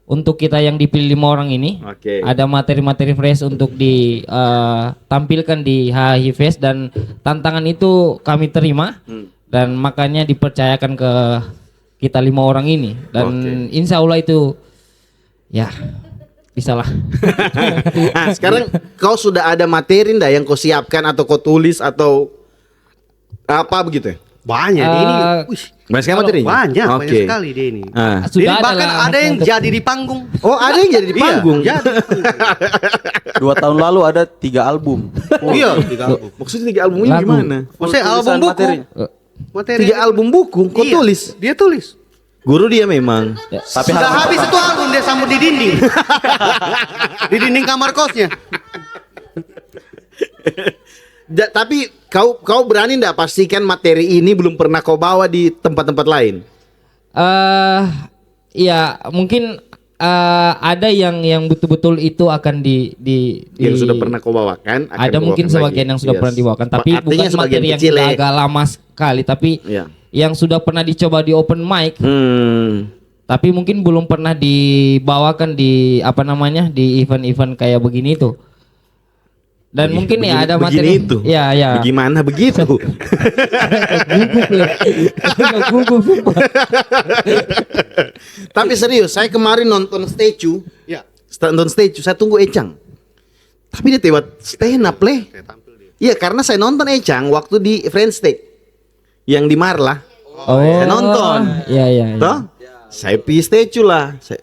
untuk kita yang dipilih 5 orang ini. Oke. Ada materi-materi fresh untuk ditampilkan di HI Fest dan tantangan itu kami terima dan makanya dipercayakan ke kita 5 orang ini dan Oke. insya Allah itu ya bisa lah. Nah, sekarang kau sudah ada materi ndak yang kau siapkan atau kau tulis atau apa begitu ya? Banyak dia ini. Eh, Wih, Banyak sekali materi. banyak Oke. sekali dia ini. Ah. Jadi Sudah ada bahkan lah ada yang untuk- jadi di panggung. Oh, ada yang jadi di Iya, panggung. jadi. 2 tahun lalu ada 3 album. Iya, 3 album. Maksudnya 3 album ini Lagu. gimana? Maksudnya album Tulisan buku. materi. Materi. 3 album buku kau Iya, tulis. Dia tulis. Guru dia memang. Tapi Sudah halaman habis itu album dia sambut di dinding. Di dinding kamar kosnya. Tapi kau berani ndak pastikan materi ini belum pernah kau bawa di tempat-tempat lain? Ya mungkin ada yang betul-betul itu akan Yang sudah pernah kau bawakan? akan ada kau mungkin bawakan sebagian lagi. yang sudah Yes. pernah dibawakan tapi Artinya bukan sebagian materi yang kecil sudah ya. agak lama sekali tapi Iya. yang sudah pernah dicoba di open mic tapi mungkin belum pernah dibawakan di apa namanya di event-event kayak begini tuh dan mungkin ya ada materi itu. ya ya Bagaimana begitu? gugup sumpah. Tapi serius, saya kemarin nonton statue. Ya. Nonton statue, saya tunggu Ecang. Tapi dia buat stand up leh. Iya, karena saya nonton Ecang waktu di French Steak yang di Marla. Oh Saya nonton. ya ya, ya. Toh? Saya pilih statue lah. Saya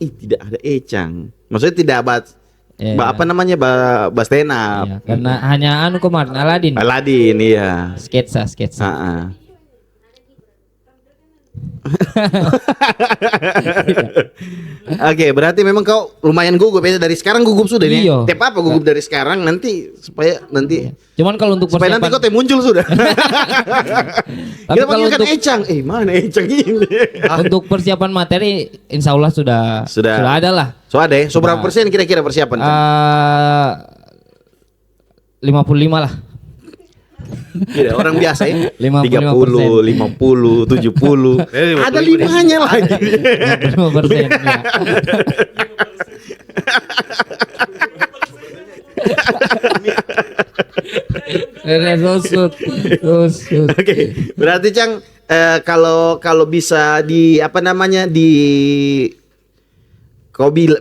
tidak ada Ecang. Maksudnya tidak Ya. apa namanya stand up. Ya, karena hanya anu kemarin Aladin Aladin, iya. sketsa Ah. Oke, berarti memang kau lumayan gugup ya dari sekarang gugup sudah nih. Iya. Tep apa gugup dari sekarang nanti supaya nanti cuman kalau untuk supaya nanti kau persiapan teh muncul sudah. tapi Kita kalau panggilkan untuk Ecang. Mana Ecang ini? untuk persiapan materi insya Allah sudah ada lah. So ada ya. So berapa persen kira-kira persiapan? Cang? 55 lah. Tidak, orang biasa ya. 55%. 30, 50, 70. Ada 5-nya lagi. 55% ya. Susut. Oke, berarti Cang kalau bisa di apa namanya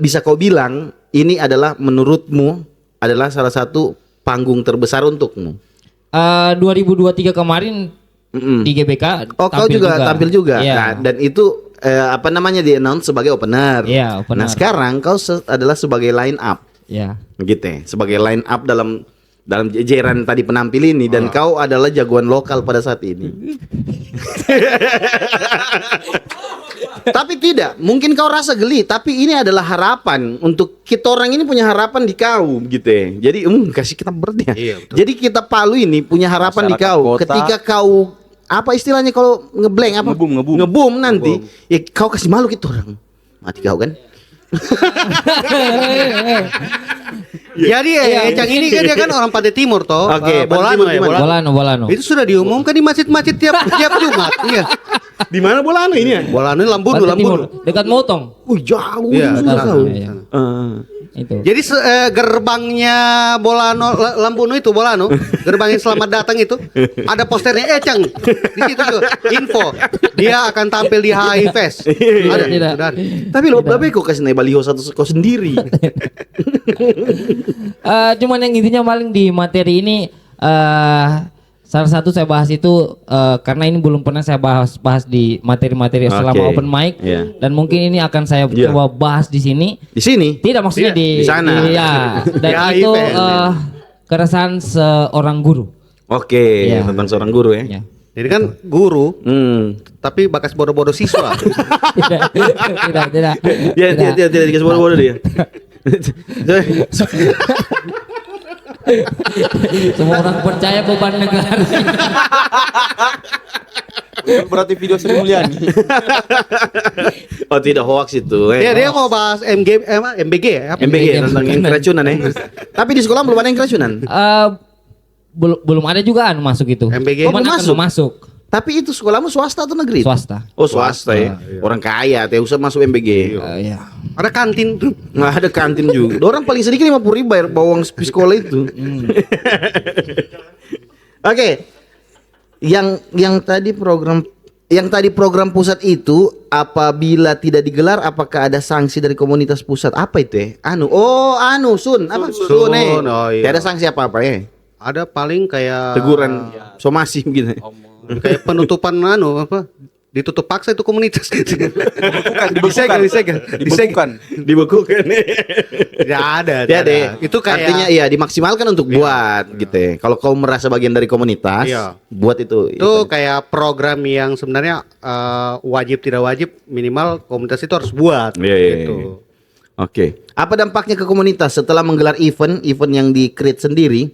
bisa kau bilang ini adalah menurutmu adalah salah satu panggung terbesar untukmu. 2023 kemarin Mm-mm. di GBK Oh, kau juga tampil juga. Iya. Nah, dan itu apa namanya di announce sebagai opener. Iya, opener. Nah, sekarang kau adalah sebagai line up. Ya. Gitu ya, sebagai line up dalam jajaran tadi penampil ini dan kau adalah jagoan lokal pada saat ini. Tapi tidak, mungkin kau rasa geli, tapi ini adalah harapan untuk kita orang ini punya harapan di kau gitu ya. Jadi kasih kita berdia. Iya, betul. Jadi kita Palu ini punya harapan di Masyarakat kau. kota. Ketika kau apa istilahnya kalau ngeblank apa? Ngebum. Nanti ya kau kasih malu kita orang. Mati kau kan? Jadi Ecang ini kan dia kan orang Pantai Timur toh. Oke, Bolano Pantai ya, Timur Bolano. Bolano. Itu sudah diumumkan di masjid-masjid tiap Jumat. Iya. Di mana bola anu ini ya? Bolano Lambudu, Pantai Timur, Lambudu. dekat Motong. Jauh Iya, sudah sekarang, kau. iya. Itu. Jadi gerbangnya Bolano Lambuno itu Bolano, gerbangnya selamat datang itu ada posternya Ecang di situ tuh info dia akan tampil di HI Fest. Ada, Tidak. sudah ada. Tapi lo berapa kau kasih naik baliho satu kau sendiri? Cuman yang intinya paling di materi ini salah satu saya bahas itu karena ini belum pernah saya bahas di materi-materi selama Oke. open mic Iya. dan mungkin ini akan saya Iya. coba bahas di sini. Di sini? Tidak maksudnya Di sana. ya. Dan Di itu AIP. keresahan seorang guru. Oke, Iya. tentang seorang guru ya. Ya. Jadi kan guru, tapi bakas bodoh-bodoh siswa. Tidak. Ya, tidak dikasih bodoh-bodoh dia. Semua orang percaya beban negara. Berarti video Sri Mulyani. Oh, tidak hoax itu. Dia mau bahas MBG ya? Apa? MBG tentang yang keracunan ya. Tapi di sekolah belum ada yang keracunan. Belum ada juga masuk itu. MBG. Cuman belum akan masuk? masuk Tapi itu sekolahmu swasta atau negeri? swasta. Oh, swasta ya. Orang kaya, teh usah masuk MBG. Iya. Ada kantin tuh. Nggak ada kantin juga. Orang paling sedikit 50.000 bayar bawang sekolah itu. Oke. Yang tadi program pusat itu apabila tidak digelar apakah ada sanksi dari komunitas pusat? Apa itu ya? Sun. Apa? Sun. Oh, iya. Tidak ada sanksi apa-apa ya? Ada paling kayak Teguran somasi gitu. kayak penutupan ditutup paksa itu komunitas. Dibekukan. Dibekukan. Tidak ada. Ya deh. Itu kayak artinya iya dimaksimalkan untuk buat gitu ya. Kalau kau merasa bagian dari komunitas, Iya. buat itu. itu kayak program yang sebenarnya wajib tidak wajib minimal komunitas itu harus buat Iya, iya, gitu. iya. Oke. Apa dampaknya ke komunitas setelah menggelar event yang di-create sendiri?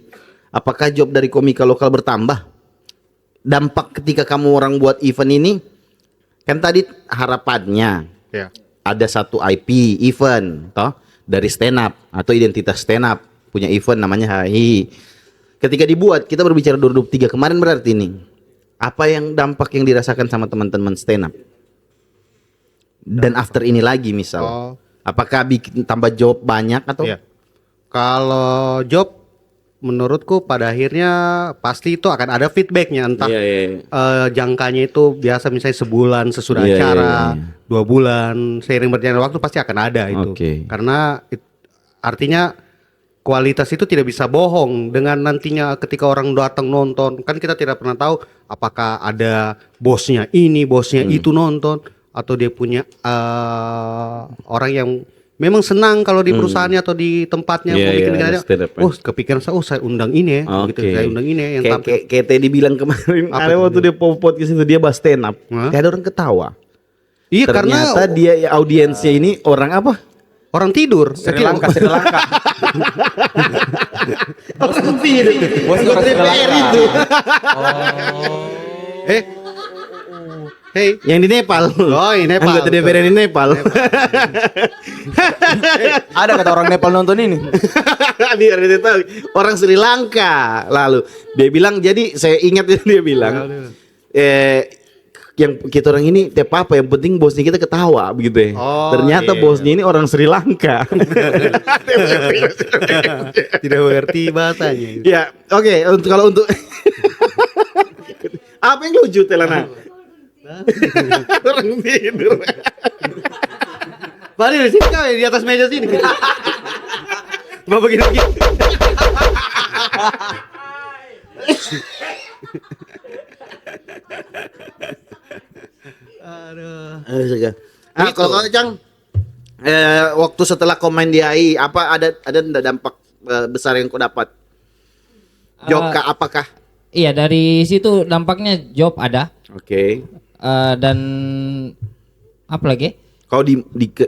Apakah job dari komika lokal bertambah? Dampak ketika kamu orang buat event ini, kan tadi harapannya Ya. ada satu IP event, toh dari stand up atau identitas stand up punya event namanya HI. Ketika dibuat, kita berbicara 2023 kemarin berarti ini. Apa yang dampak yang dirasakan sama teman-teman stand up? Dan after ini lagi misal. Oh. Apakah bikin tambah job banyak atau? Iya. Kalau job menurutku pada akhirnya pasti itu akan ada feedbacknya entah Iya, iya. jangkanya itu biasa misalnya sebulan sesudah Iya, acara, iya, iya. 2 bulan seiring berjalannya waktu pasti akan ada itu. Oke. Karena artinya kualitas itu tidak bisa bohong dengan nantinya ketika orang datang nonton kan kita tidak pernah tahu apakah ada bosnya ini, bosnya itu nonton atau dia punya orang yang memang senang kalau di perusahaannya atau di tempatnya Iya, mau bikin iya, acara. stand up, ya. Oh, kepikiran saya undang ini ya, gitu. Saya undang ini ya yang tampil. Kayak Teddy bilang kemarin, Apa ada tuh? waktu dia podcast itu dia bahas stand up. Hah? Kayak ada orang ketawa. Iya, Ternyata karena dia audiensnya ini orang apa? orang tidur. Sri Lanka. Orang tidur. Bos orang Sri Lanka. Hey, Yang di Nepal. Oh, di Nepal. Anggota DPR di Nepal. Ada kata orang Nepal nonton ini. Biar dia tahu. Orang Sri Lanka. Lalu dia bilang, jadi saya ingat dia bilang, yang kita orang ini tiap apa yang penting bosnya kita ketawa begitu ya. Oh, Ternyata iya. bosnya ini orang Sri Lanka. tidak mengerti bahasanya. Ya, oke. Kalau untuk apa yang lucu Telana? Orang tidur. Balik di sini kau di atas meja sini. Mau begini. Aduh. Kalau kau Cang, waktu setelah komen di AI, apa ada ndak dampak besar yang kau dapat? Job kah, apakah? Iya, dari situ dampaknya job ada. Oke. Dan apa lagi? Kau di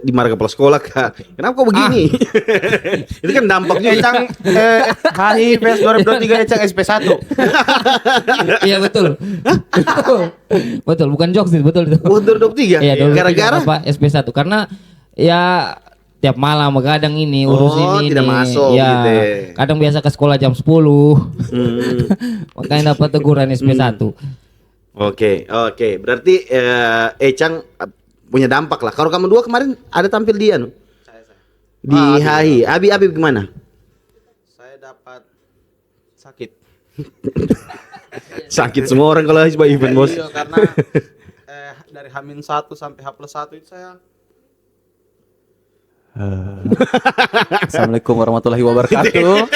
marga kepala sekolah kah? Kenapa kau begini? Itu kan dampaknya. Ecang HI PES 2023 Ecang SP1. Iya betul. Betul, bukan jokes itu, betul itu. Mundur 23. Iya, 23 Gara-gara apa SP1 karena ya tiap malam begadang ini urus Oh, ini tidak masuk ya, gitu ya. kadang biasa ke sekolah jam 10. Makanya dapat teguran SP1. Oke. Berarti Ecang punya dampak lah. Kalau kamu dua kemarin ada tampil dia anu? Di HI. Abi gimana? Saya dapat sakit. Sakit semua orang kalau habis event bos. Iya, karena dari H-1 sampai H+1 itu saya Assalamualaikum warahmatullahi wabarakatuh.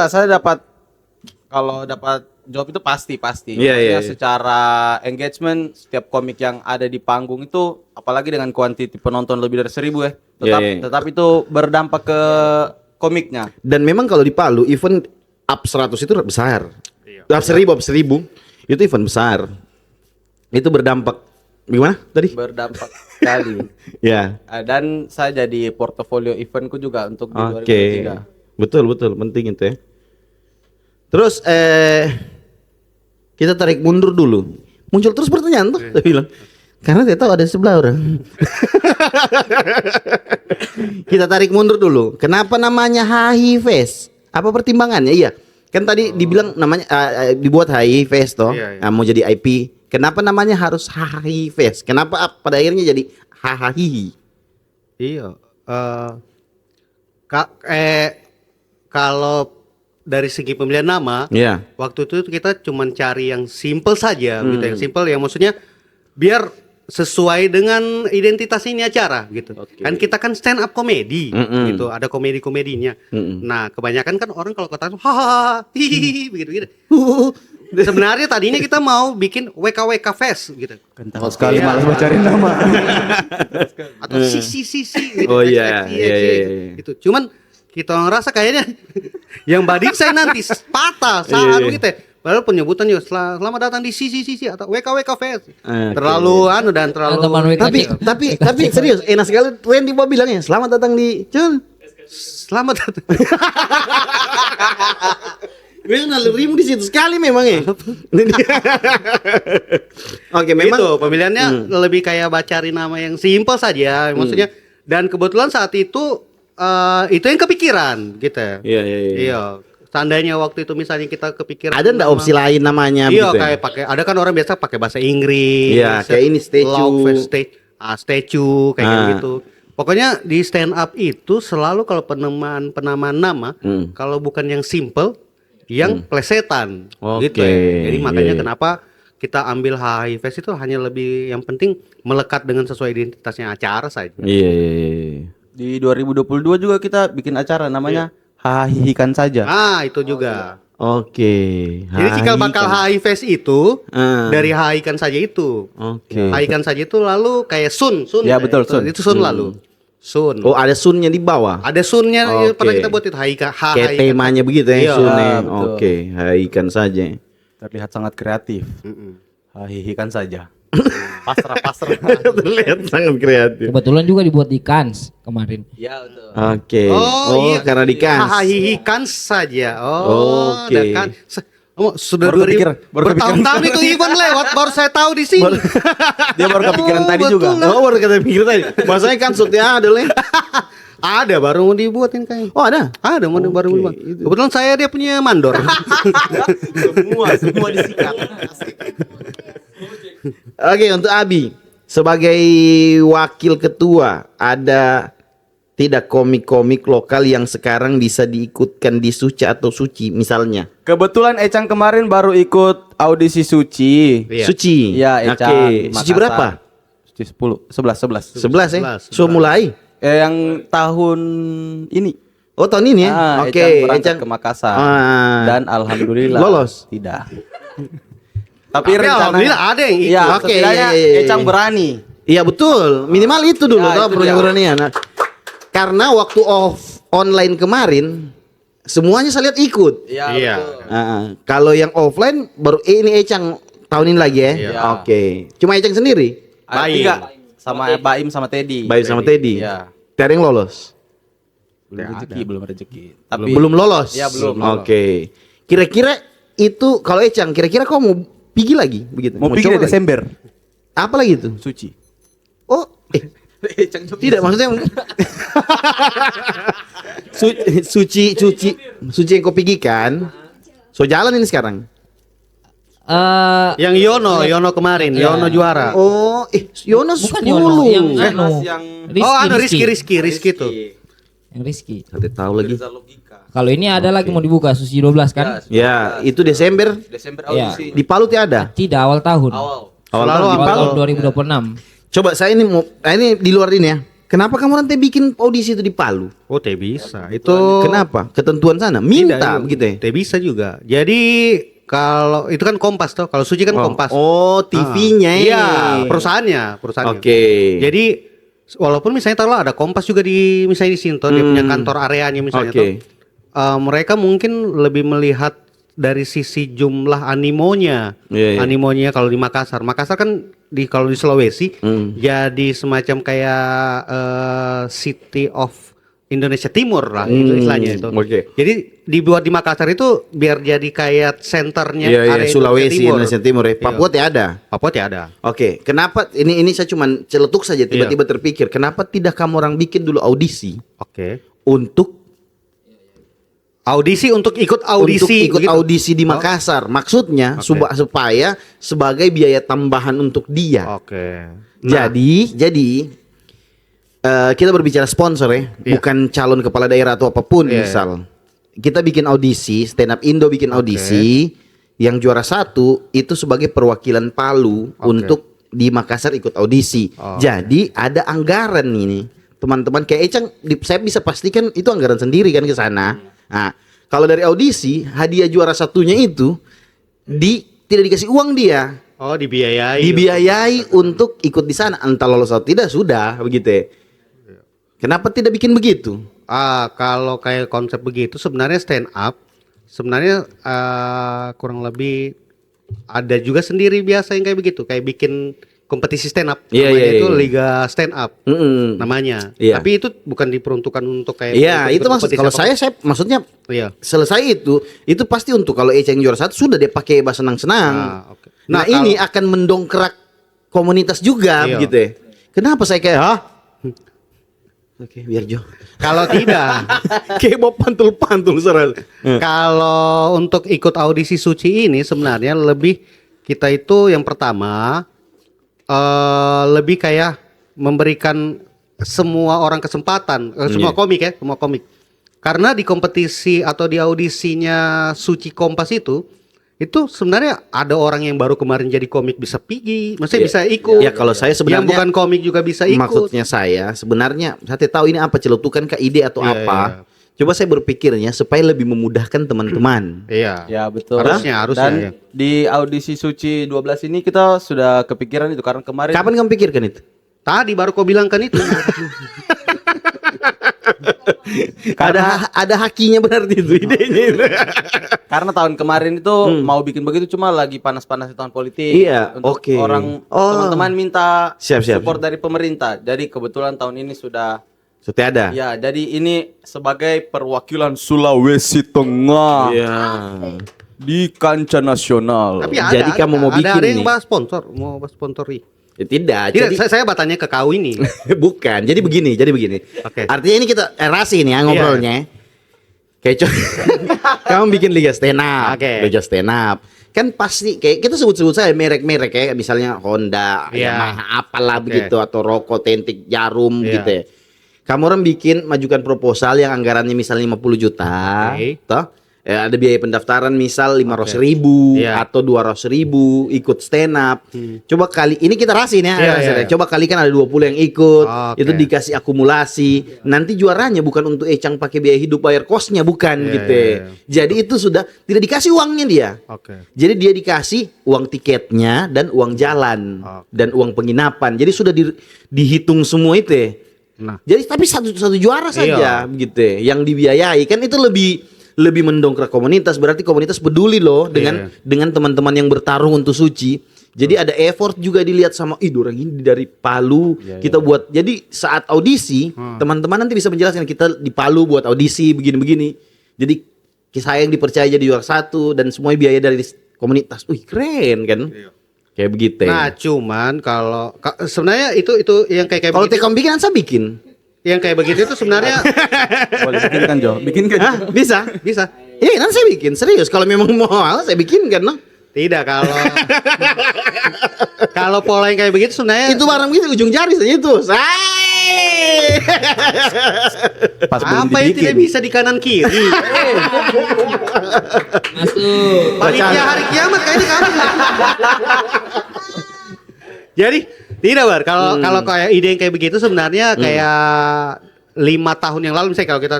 Saya dapat kalau dapat job itu pasti. Iya, iya, Maksudnya iya. secara engagement setiap komik yang ada di panggung itu apalagi dengan kuantiti penonton lebih dari 1.000 ya. Tetap itu berdampak ke komiknya. Dan memang kalau di Palu event up 100 itu besar. Up 1000. Itu event besar. Itu berdampak gimana tadi? Berdampak sekali. Ya. Dan saya jadi portofolio eventku juga untuk di Oke. 2023. Betul penting itu ya. Terus kita tarik mundur dulu. Muncul terus pertanyaan tuh, saya bilang. Karena saya tahu ada sebelah orang. Kita tarik mundur dulu. Kenapa namanya HI Fest? Apa pertimbangannya? Iya. Kan tadi dibilang namanya dibuat HI Fest toh. Iya, iya. Nah, mau jadi IP. Kenapa namanya harus HI Fest? Kenapa pada akhirnya jadi HHI? Iya. Kalau dari segi pemilihan nama, Iya. waktu itu kita cuman cari yang simple saja, gitu. Yang simple, yang maksudnya biar sesuai dengan identitas ini acara, gitu. Kan kita kan stand up komedi, gitu. Ada komedi-komedinya. Nah, kebanyakan kan orang kalau kata hahaha, hihihi, begitu-gitu. Sebenarnya tadinya kita mau bikin WKWK Fest, gitu. Kental sekali malas bacain nama. Atau si gitu. Oh, iya, XXX, iya. gitu. Cuman kita ngerasa kayaknya yang badik saya nanti patah salah Iya. gitu ya. Padahal penyebutannya selamat datang di sisi atau WKWK Fest. Oke. Terlalu dan terlalu Teman WK. Tapi serius enak sekali Randy Bob bilangnya selamat datang di Cun. selamat datang. Memang nalurimu di situ sekali memang ya. Oke, memang Itu pemilihannya lebih kayak cari nama yang simple saja maksudnya, dan kebetulan saat itu yang kepikiran gitu. Iya. Iya. Seandainya waktu itu misalnya kita kepikiran Ada enggak nama- opsi lain namanya Iya, begitu ya? kayak pakai, ada kan orang biasa pakai bahasa Inggris. Iya, kayak ini statue. Love Fest, statue kayak Ah. gitu. Pokoknya di stand up itu selalu kalau penamaan nama, kalau bukan yang simple, yang plesetan Oke, gitu. Jadi makanya iya. kenapa kita ambil HI Fest itu hanya lebih yang penting melekat dengan sesuai identitasnya acara saja. Iya. Di 2022 juga kita bikin acara namanya Hahihikan saja. Ah, itu juga. Oke. Jadi cikal bakal HI Fest itu Ah. dari HI kan saja itu. Oke. HI kan saja itu lalu kayak sun. Ya, betul, sun. Itu sun lalu. Sun. Oh, ada sunnya di bawah. Ada sunnya Oke. pernah kita buat itu HI kan. Kayak temanya begitu ya, Iya, sunnya. betul. Oke, haikan saja. Terlihat sangat kreatif. Hahihikan saja. Pasrah. Terlihat sangat kreatif. Kebetulan juga dibuat di Cannes kemarin. Ya, betul. Oke. Oh, iya. Karena di Cannes. HI kan saja. Oh, Oke. ada kan. Sudah Baru 2000 kepikiran, baru bertahun-tahun itu event lewat baru saya tahu di sini. Dia baru kepikiran tadi betul juga. lah. Oh, baru kata pikir tadi. Masanya kan ya ada lah. Ada baru mau dibuatin kayaknya. Oh, ada. Ada mau baru mau dibuat. itu. Kebetulan saya dia punya mandor. Semua disikat. Oke, untuk Abi sebagai wakil ketua, ada tidak komik-komik lokal yang sekarang bisa diikutkan di Suci atau Suci misalnya? Kebetulan Ecang kemarin baru ikut audisi Suci. Iya. Suci. Iya, Ecang. Oke. Suci Makassar. berapa? Suci 11. 11 ya. 11. So mulai. Yang tahun ini. Oh, tahun ini ya. Oke, Ecang berangkat ke Makassar. Ah. Dan alhamdulillah Lolos? Tidak. Tapi alhamdulillah ada yang ikut. Iya, Oke, setidaknya iya. Ecang berani. Iya betul, minimal itu dulu Ya, tau itu perunyangan. Nah, karena waktu online kemarin semuanya saya lihat ikut. Iya. Iya. betul. Kalau yang offline baru ini Ecang tahun ini lagi ya. Iya. Oke. Cuma Ecang sendiri. Ada Baim. 3 sama Baim sama Teddy. Baik sama Teddy. Iya. Tidak ada yang lolos. Belum rezeki. Tapi Belum lolos. Iya, belum. Oke. Kira-kira itu kalau Ecang kira-kira kau mau pergi lagi begitu? mau pergi coba di lagi? Desember. Apa lagi itu? Suci. Oh, tidak maksudnya suci yang kau pergi kan? So jalan ini sekarang. Yang Yono kemarin, Yono juara. Oh, Yono Bukan 10. Yono, yang Eh, anu. yang Rizky tuh. Yang Rizky. Saya tahu lagi. logika. Kalau ini ada lagi mau dibuka Susi 12 kan? Ya, itu Desember Desember Iya. audisi. di Palu tidak ada. Tidak awal tahun. Awal. Awal Selalu tahun di Awal Palu. tahun 2026. Coba saya ini mau ini di luar ini ya. Kenapa kamu nanti bikin audisi itu di Palu? Oh, teh bisa. Itu Kenapa? Ketentuan sana minta begitu ya. Teh bisa juga. Jadi kalau itu kan Kompas tuh. Kalau Suci kan Kompas. Oh, TV-nya ya. Iya, perusahaannya. Oke. Jadi walaupun misalnya taruhlah ada Kompas juga di misalnya di sini tuh, dia punya kantor areanya misalnya Oke. tuh. Mereka mungkin lebih melihat dari sisi jumlah animonya. Iya, iya. Animonya kalau di Makassar kan kalau di Sulawesi jadi semacam kayak City of Indonesia Timur lah itu istilahnya itu. Oke. Jadi dibuat di Makassar itu biar jadi kayak senternya Iya, area Sulawesi, Indonesia Timur ya. Papua tidak ada. Papua tidak ada. Oke, kenapa ini saya cuman celetuk saja tiba-tiba terpikir, kenapa tidak kamu orang bikin dulu audisi Oke. untuk Audisi untuk ikut audisi ikut gitu. audisi di Makassar. Maksudnya supaya sebagai biaya tambahan untuk dia. Oke. Jadi kita berbicara sponsor ya, bukan calon kepala daerah atau apapun misal. Kita bikin audisi, Stand Up Indo bikin audisi, yang juara 1 itu sebagai perwakilan Palu untuk di Makassar ikut audisi. Jadi ada anggaran ini, teman-teman. Kayak Ecang, saya bisa pastikan itu anggaran sendiri kan ke sana. Nah, kalau dari audisi hadiah juara satunya itu tidak dikasih uang dia. Oh, dibiayai. Dibiayai untuk ikut di sana, entah lolos atau tidak sudah begitu ya. Kenapa tidak bikin begitu? Kalau kayak konsep begitu sebenarnya stand up sebenarnya kurang lebih ada juga sendiri biasa yang kayak begitu, kayak bikin kompetisi stand up. Namanya itu Liga Stand Up namanya. Tapi itu bukan diperuntukkan untuk kayak itu maksud kalau saya maksudnya selesai itu pasti untuk kalau Eceng juara 1 sudah dia pakai bahasa senang-senang. Nah, ini akan mendongkrak komunitas juga begitu ya. Kenapa saya kayak Oke, biar Jo. Kalau tidak, kayak bawa pantul-pantul serat. Kalau untuk ikut audisi suci ini sebenarnya lebih kita itu yang pertama lebih kayak memberikan semua orang kesempatan, semua komik. Karena di kompetisi atau di audisinya Suci Kompas itu sebenarnya ada orang yang baru kemarin jadi komik bisa pergi, maksudnya bisa ikut. Ya kalau saya sebenarnya yang bukan komik juga bisa ikut. Maksudnya saya sebenarnya saya tahu ini apa celutukan ke ide atau apa. Coba saya berpikirnya supaya lebih memudahkan teman-teman. Iya. Ya betul. Harusnya. Dan di audisi Suci 12 ini kita sudah kepikiran itu karena kemarin. Kapan kamu pikirkan itu? Tadi baru kau bilang kan itu. ada hakinya berarti itu idenya itu. Karena tahun kemarin itu mau bikin begitu cuma lagi panas-panas tahun politik. Iya, untuk orang teman-teman minta support dari pemerintah. Jadi kebetulan tahun ini sudah ada. Ya, jadi ini sebagai perwakilan Sulawesi Tengah. Iya. Di kancah nasional. Tapi jadi kamu mau bikin ada yang nih. bahas sponsori. Ya, tidak. Jadi saya bertanya ke kau ini. Bukan. Jadi begini. Oke. Artinya ini kita erasi nih ngobrolnya. Kayak kamu bikin Liga Stand Up. Liga Stand Up. Kan pasti kayak kita sebut-sebut saya merek-merek kayak misalnya Honda, Yamaha apalah begitu atau rokok, tentik, jarum gitu ya. Kamu orang bikin majukan proposal yang anggarannya misalnya 50 juta, toh? Ada biaya pendaftaran misal 500.000 atau 200.000 ikut stand up. Coba kali ini kita rasin ya. Coba kali kan ada 20 yang ikut. Itu dikasih akumulasi. Nanti juaranya bukan untuk Ecang pakai biaya hidup bayar kosnya bukan gitu. Jadi itu sudah tidak dikasih uangnya dia. Jadi dia dikasih uang tiketnya dan uang jalan dan uang penginapan. Jadi sudah dihitung semua itu. Nah, jadi tapi satu juara saja begitu yang dibiayai kan itu lebih mendongkrak komunitas, berarti komunitas peduli loh dengan teman-teman yang bertarung untuk Suci. Jadi ada effort juga dilihat sama orang ini dari Palu kita buat. Jadi saat audisi teman-teman nanti bisa menjelaskan kita di Palu buat audisi begini-begini. Jadi saya yang dipercaya jadi juara 1 dan semuanya biaya dari komunitas. Keren kan? Kayak begitu. Nah, cuman kalau sebenarnya itu yang kayak kalau Tekom bikin saya bikin. Yang kayak begitu itu sebenarnya boleh bikinkan Jo. Bikinkan. Bisa. Iya, Nanti saya bikin serius. Kalau memang mau saya bikinkan loh. Tidak kalau pola yang kayak begitu sebenarnya itu barang begitu ujung jari saja itu. Pas belum apa yang dibikin. tidak bisa di kanan kiri? Masuk. Panitia hari kiamat kayaknya kami. Jadi tidak Bar, kalau kayak ide yang kayak begitu sebenarnya kayak 5 tahun yang lalu misalnya kalau kita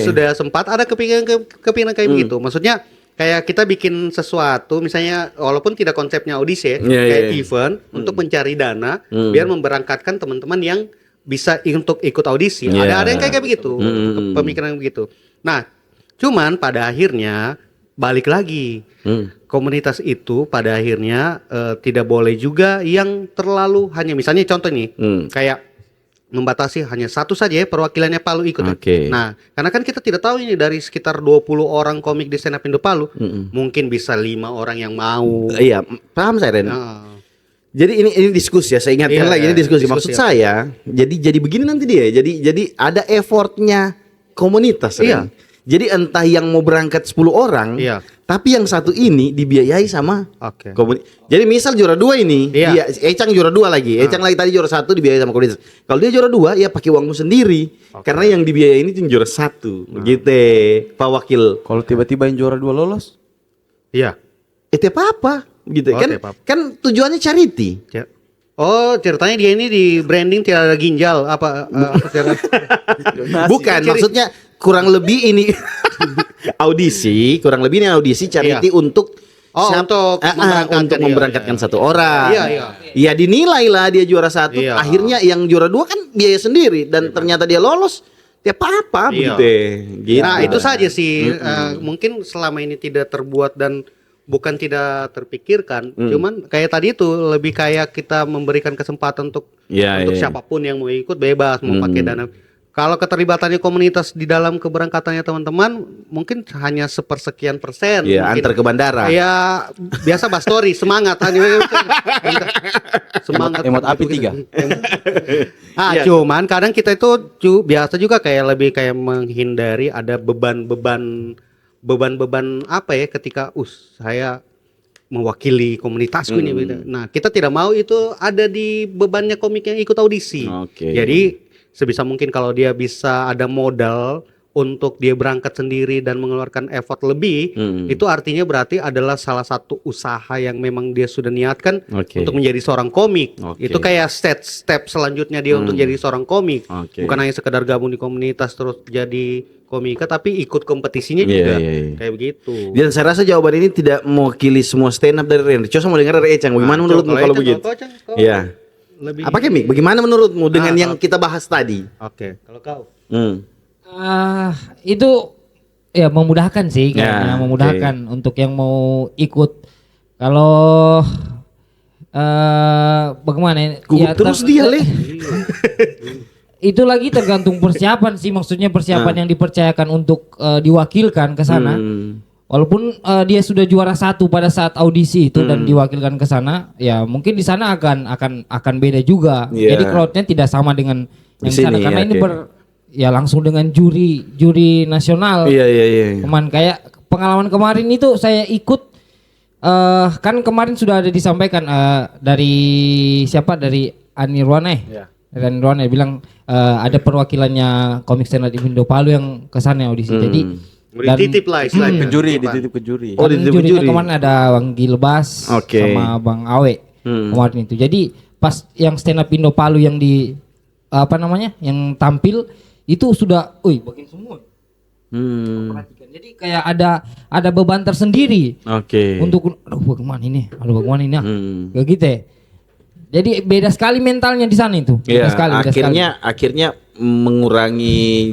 sudah sempat ada kepinginan kayak begitu. Maksudnya kayak kita bikin sesuatu misalnya walaupun tidak konsepnya audisi kayak event untuk mencari dana biar memberangkatkan teman-teman yang bisa untuk ikut audisi. Ada yang kayak begitu, pemikiran begitu. Nah, cuman pada akhirnya balik lagi. Hmm. Komunitas itu pada akhirnya tidak boleh juga yang terlalu hanya misalnya contoh nih kayak membatasi hanya satu saja ya perwakilannya Palu ikut. Oke. Nah, karena kan kita tidak tahu ini dari sekitar 20 orang komik di stand up Indo Palu, mungkin bisa 5 orang yang mau. Iya, paham saya Ren. Nah, Jadi ini diskusi ya, saya ingatkan Iya, lagi ini diskusi. diskusi, Maksud ya. saya, jadi begini nanti dia. Jadi ada effortnya komunitas. Iya. Ren. Jadi entah yang mau berangkat 10 orang, Iya. tapi yang satu ini dibiayai sama Oke. Jadi misal juara 2 ini, Iya. dia Ecang juara 2 lagi. Ecang lagi tadi juara 1 dibiayai sama komunitas. Kalau dia juara 2 ya pakai uangmu sendiri. Karena yang dibiayai ini yang juara 1. Begitu, Pak Wakil. Kalau tiba-tiba yang juara 2 lolos, Iya. Tiap apa? Gitu Oh, kan? tiap apa. Kan tujuannya charity. Oh, ceritanya dia ini di branding tidak ada ginjal apa Bukan, maksudnya kurang lebih ini audisi, kurang lebih ini audisi charity untuk Oh, untuk memberangkatkan, untuk iya, memberangkatkan iya. satu orang. Iya, iya. Ya dinilai lah dia juara 1. Iya. Akhirnya yang juara 2 kan biaya sendiri dan ternyata dia lolos. Ya apa-apa Iya. begitu. Gitu. Nah, itu saja sih. Mungkin selama ini tidak terbuat dan bukan tidak terpikirkan. Cuman kayak tadi itu lebih kayak kita memberikan kesempatan untuk Iya, iya. siapapun yang mau ikut bebas mau pakai dana. Kalau keterlibatannya komunitas di dalam keberangkatannya teman-teman mungkin hanya sepersekian persen. Iya, mungkin. antar ke bandara. Ya biasa bastori semangat semangat Emot api 3. Iya. Cuman kadang kita itu biasa juga kayak lebih kayak menghindari ada beban-beban apa ya ketika saya mewakili komunitasku ini gitu. Nah, kita tidak mau itu ada di bebannya komik yang ikut audisi. Oke. Jadi sebisa mungkin kalau dia bisa ada modal untuk dia berangkat sendiri dan mengeluarkan effort lebih, itu artinya berarti adalah salah satu usaha yang memang dia sudah niatkan Oke. untuk menjadi seorang komik. Oke. Itu kayak step selanjutnya dia untuk jadi seorang komik. Oke. Bukan hanya sekedar gabung di komunitas terus jadi komika, tapi ikut kompetisinya Iya, juga. iya, iya. Kayak begitu. Dan saya rasa jawaban ini tidak mewakili semua stand up dari Ren. Coba mau dengar dari Ecang. Bagaimana menurutmu kalau begitu? Iya. Lebih Apa Mik? Bagaimana menurutmu dengan yang kita bahas tadi? Oke. Kalau kau? Itu ya memudahkan sih kayaknya, Ya, memudahkan untuk yang mau ikut. Kalau bagaimana ya? Gugup terus dia, Le. Itu lagi tergantung persiapan sih, maksudnya persiapan yang dipercayakan untuk diwakilkan ke sana. Walaupun dia sudah juara 1 pada saat audisi itu dan diwakilkan ke sana, ya mungkin di sana akan beda juga. Iya. Jadi crowdnya tidak sama dengan yang Di sana sini, karena ini oke. ya langsung dengan juri nasional. Iya. Teman kayak pengalaman kemarin itu saya ikut kan kemarin sudah ada disampaikan dari siapa, dari Anirwana dari Anirwana bilang ada perwakilannya komik stand up Indo Palu yang kesana audisi. Jadi Dititip lah istilahnya. ke juri, dititip ke juri. Oh, dan dititip jurinya juri. kemarin ada Bang Gilbas Oke. sama Bang Awe kemarin itu. Jadi pas yang stand up Indo Palu yang di apa namanya yang tampil itu sudah, bagian semua. Perhatikan. Jadi kayak ada beban tersendiri Oke. untuk bagaimana ini, kayak gitu ya. Jadi beda sekali mentalnya di sana itu. Beda Iya, sekali, beda sekali. akhirnya mengurangi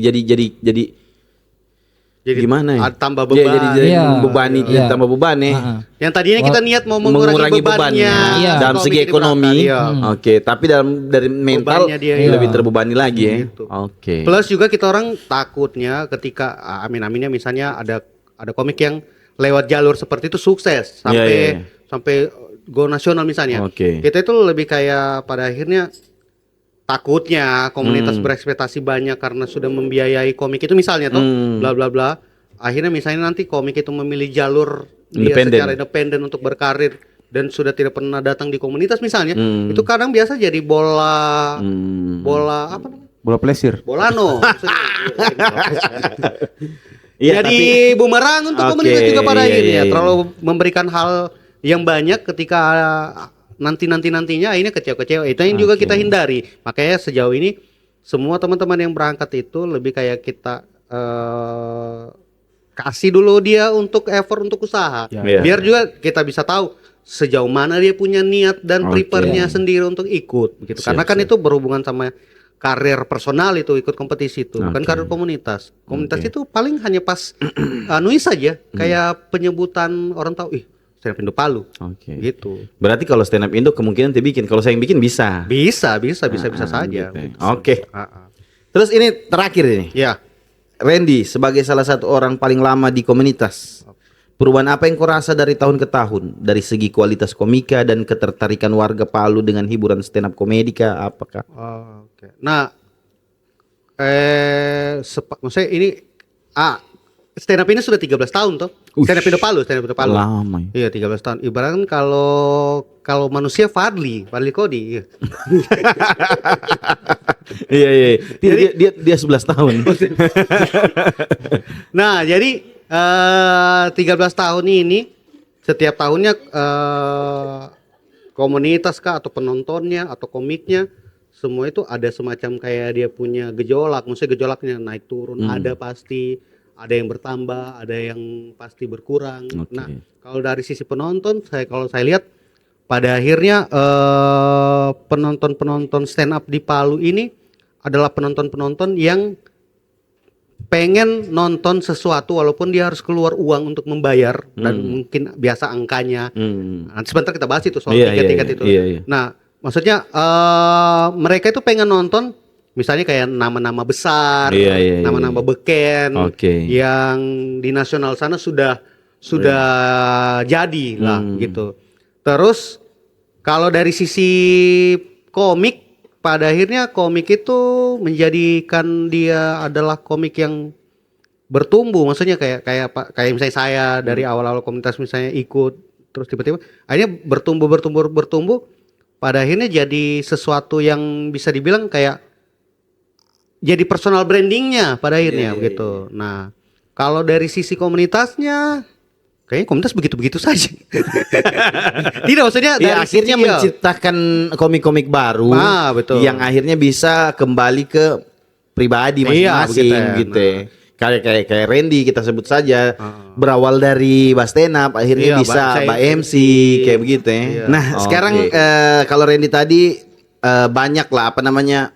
jadi gimana ya? Tambah Iya, beban. jadi Iya. bebani, Iya. tambah beban ya. Yang tadinya kita niat mau mengurangi bebannya Iya. dalam komik segi di ekonomi. belakang, iya. Oke, tapi dari mental Bebannya dia, lebih iya. terbebani lagi ya. Gitu. Oke. Plus juga kita orang takutnya ketika amin-aminnya misalnya ada komik yang lewat jalur seperti itu sukses sampai Iya. sampai go nasional misalnya. Oke. Kita itu lebih kayak pada akhirnya takutnya komunitas berekspektasi banyak karena sudah membiayai komik itu misalnya tuh bla bla bla. Akhirnya misalnya nanti komik itu memilih jalur dia Independen. secara independen untuk berkarir dan sudah tidak pernah datang di komunitas misalnya. Itu kadang biasa jadi bola apa namanya? Bola plesir. Bolano. Iya, Jadi bumerang untuk Oke, komunitas juga pada iya, akhirnya. iya. Terlalu memberikan hal yang banyak ketika nantinya akhirnya kecewa-kecewa. Itu yang juga kita hindari. Makanya sejauh ini semua teman-teman yang berangkat itu lebih kayak kita kasih dulu dia untuk effort untuk usaha. Iya. Biar juga kita bisa tahu sejauh mana dia punya niat dan Oke. prepare-nya sendiri untuk ikut begitu. Siap, Karena kan siap. itu berhubungan sama karir personal itu ikut kompetisi itu, bukan Oke. karir komunitas. Komunitas Oke. itu paling hanya pas anuis saja, kayak penyebutan orang tahu, ih stand up Indo Palu, Oke. gitu. Berarti kalau stand up Indo kemungkinan dia bikin. Kalau saya yang bikin bisa. Bisa saja. Gitu. Oke. Ah. Terus ini terakhir ini. Ya, Randy sebagai salah satu orang paling lama di komunitas. Perubahan apa yang kau rasa dari tahun ke tahun? Dari segi kualitas komika dan ketertarikan warga Palu dengan hiburan stand up komedi kah? Apakah? oke. Nah, maksudnya ini stand up ini sudah 13 tahun toh. Stand up Indo Palu. Lama ya. Iya 13 tahun. Ibaratkan kalau manusia Fadli Kodi. Iya. Iya. Dia 11 tahun. Nah, jadi 13 tahun ini setiap tahunnya komunitas kah atau penontonnya atau komiknya semua itu ada semacam kayak dia punya gejolak, maksudnya gejolaknya naik turun, ada pasti, ada yang bertambah, ada yang pasti berkurang. Oke. Nah, kalau dari sisi penonton, kalau saya lihat pada akhirnya penonton stand up di Palu ini adalah penonton yang pengen nonton sesuatu walaupun dia harus keluar uang untuk membayar dan mungkin biasa angkanya. Nanti sebentar kita bahas itu soal Iya, tiket-tiket iya, itu. iya. Nah, maksudnya mereka itu pengen nonton misalnya kayak nama-nama besar, Iya. nama-nama beken Oke. yang di nasional sana sudah jadi lah gitu. Terus kalau dari sisi komik, pada akhirnya komik itu menjadikan dia adalah komik yang bertumbuh, maksudnya kayak misalnya saya dari awal-awal komunitas misalnya ikut terus tiba-tiba akhirnya bertumbuh, pada akhirnya jadi sesuatu yang bisa dibilang kayak jadi personal brandingnya pada akhirnya begitu. Nah, kalau dari sisi komunitasnya kayaknya komunitas begitu-begitu saja. Tidak, maksudnya dari Ya, akhirnya sisi- menciptakan komik-komik baru betul. yang akhirnya bisa kembali ke pribadi Iya, masing-masing begitu gitu. ya. Kayak Randy kita sebut saja berawal dari Bastenap akhirnya Iya, bisa Mbak MC kayak begitu ya. Iya. Nah, sekarang kalau Randy tadi banyak lah apa namanya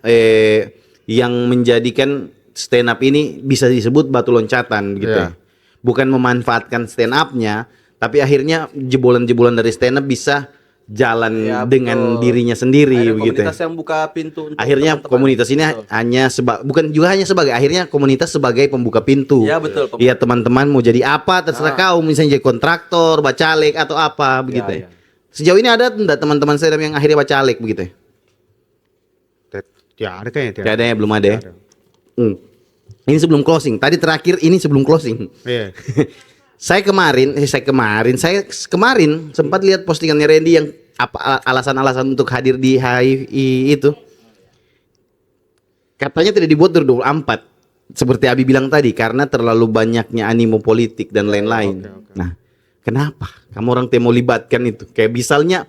yang menjadikan stand up ini bisa disebut batu loncatan gitu. Iya. Ya. Bukan memanfaatkan stand up-nya, tapi akhirnya jebolan-jebolan dari stand up bisa jalan Ya, dengan betul. dirinya sendiri Akhirnya begitu. komunitas yang buka pintu untuk Akhirnya teman-teman. komunitas ini Betul. hanya bukan juga hanya sebagai, akhirnya komunitas sebagai pembuka pintu. Ya, betul. Iya, teman-teman mau jadi apa terserah kau, misalnya jadi kontraktor, bacalek atau apa begitu. ya. Sejauh ini ada enggak teman-teman stand up yang akhirnya bacalek begitu? Ya, ada kayaknya. Tidak ada ya, belum ada ya. Ini sebelum closing. Tadi terakhir ini sebelum closing. Iya. Saya kemarin sempat lihat postingannya Randy yang apa alasan-alasan untuk hadir di HII itu. Katanya tidak dibuat 2024 seperti Abi bilang tadi karena terlalu banyaknya animo politik dan lain-lain. Nah, kenapa kamu orang mau libatkan itu? Kayak misalnya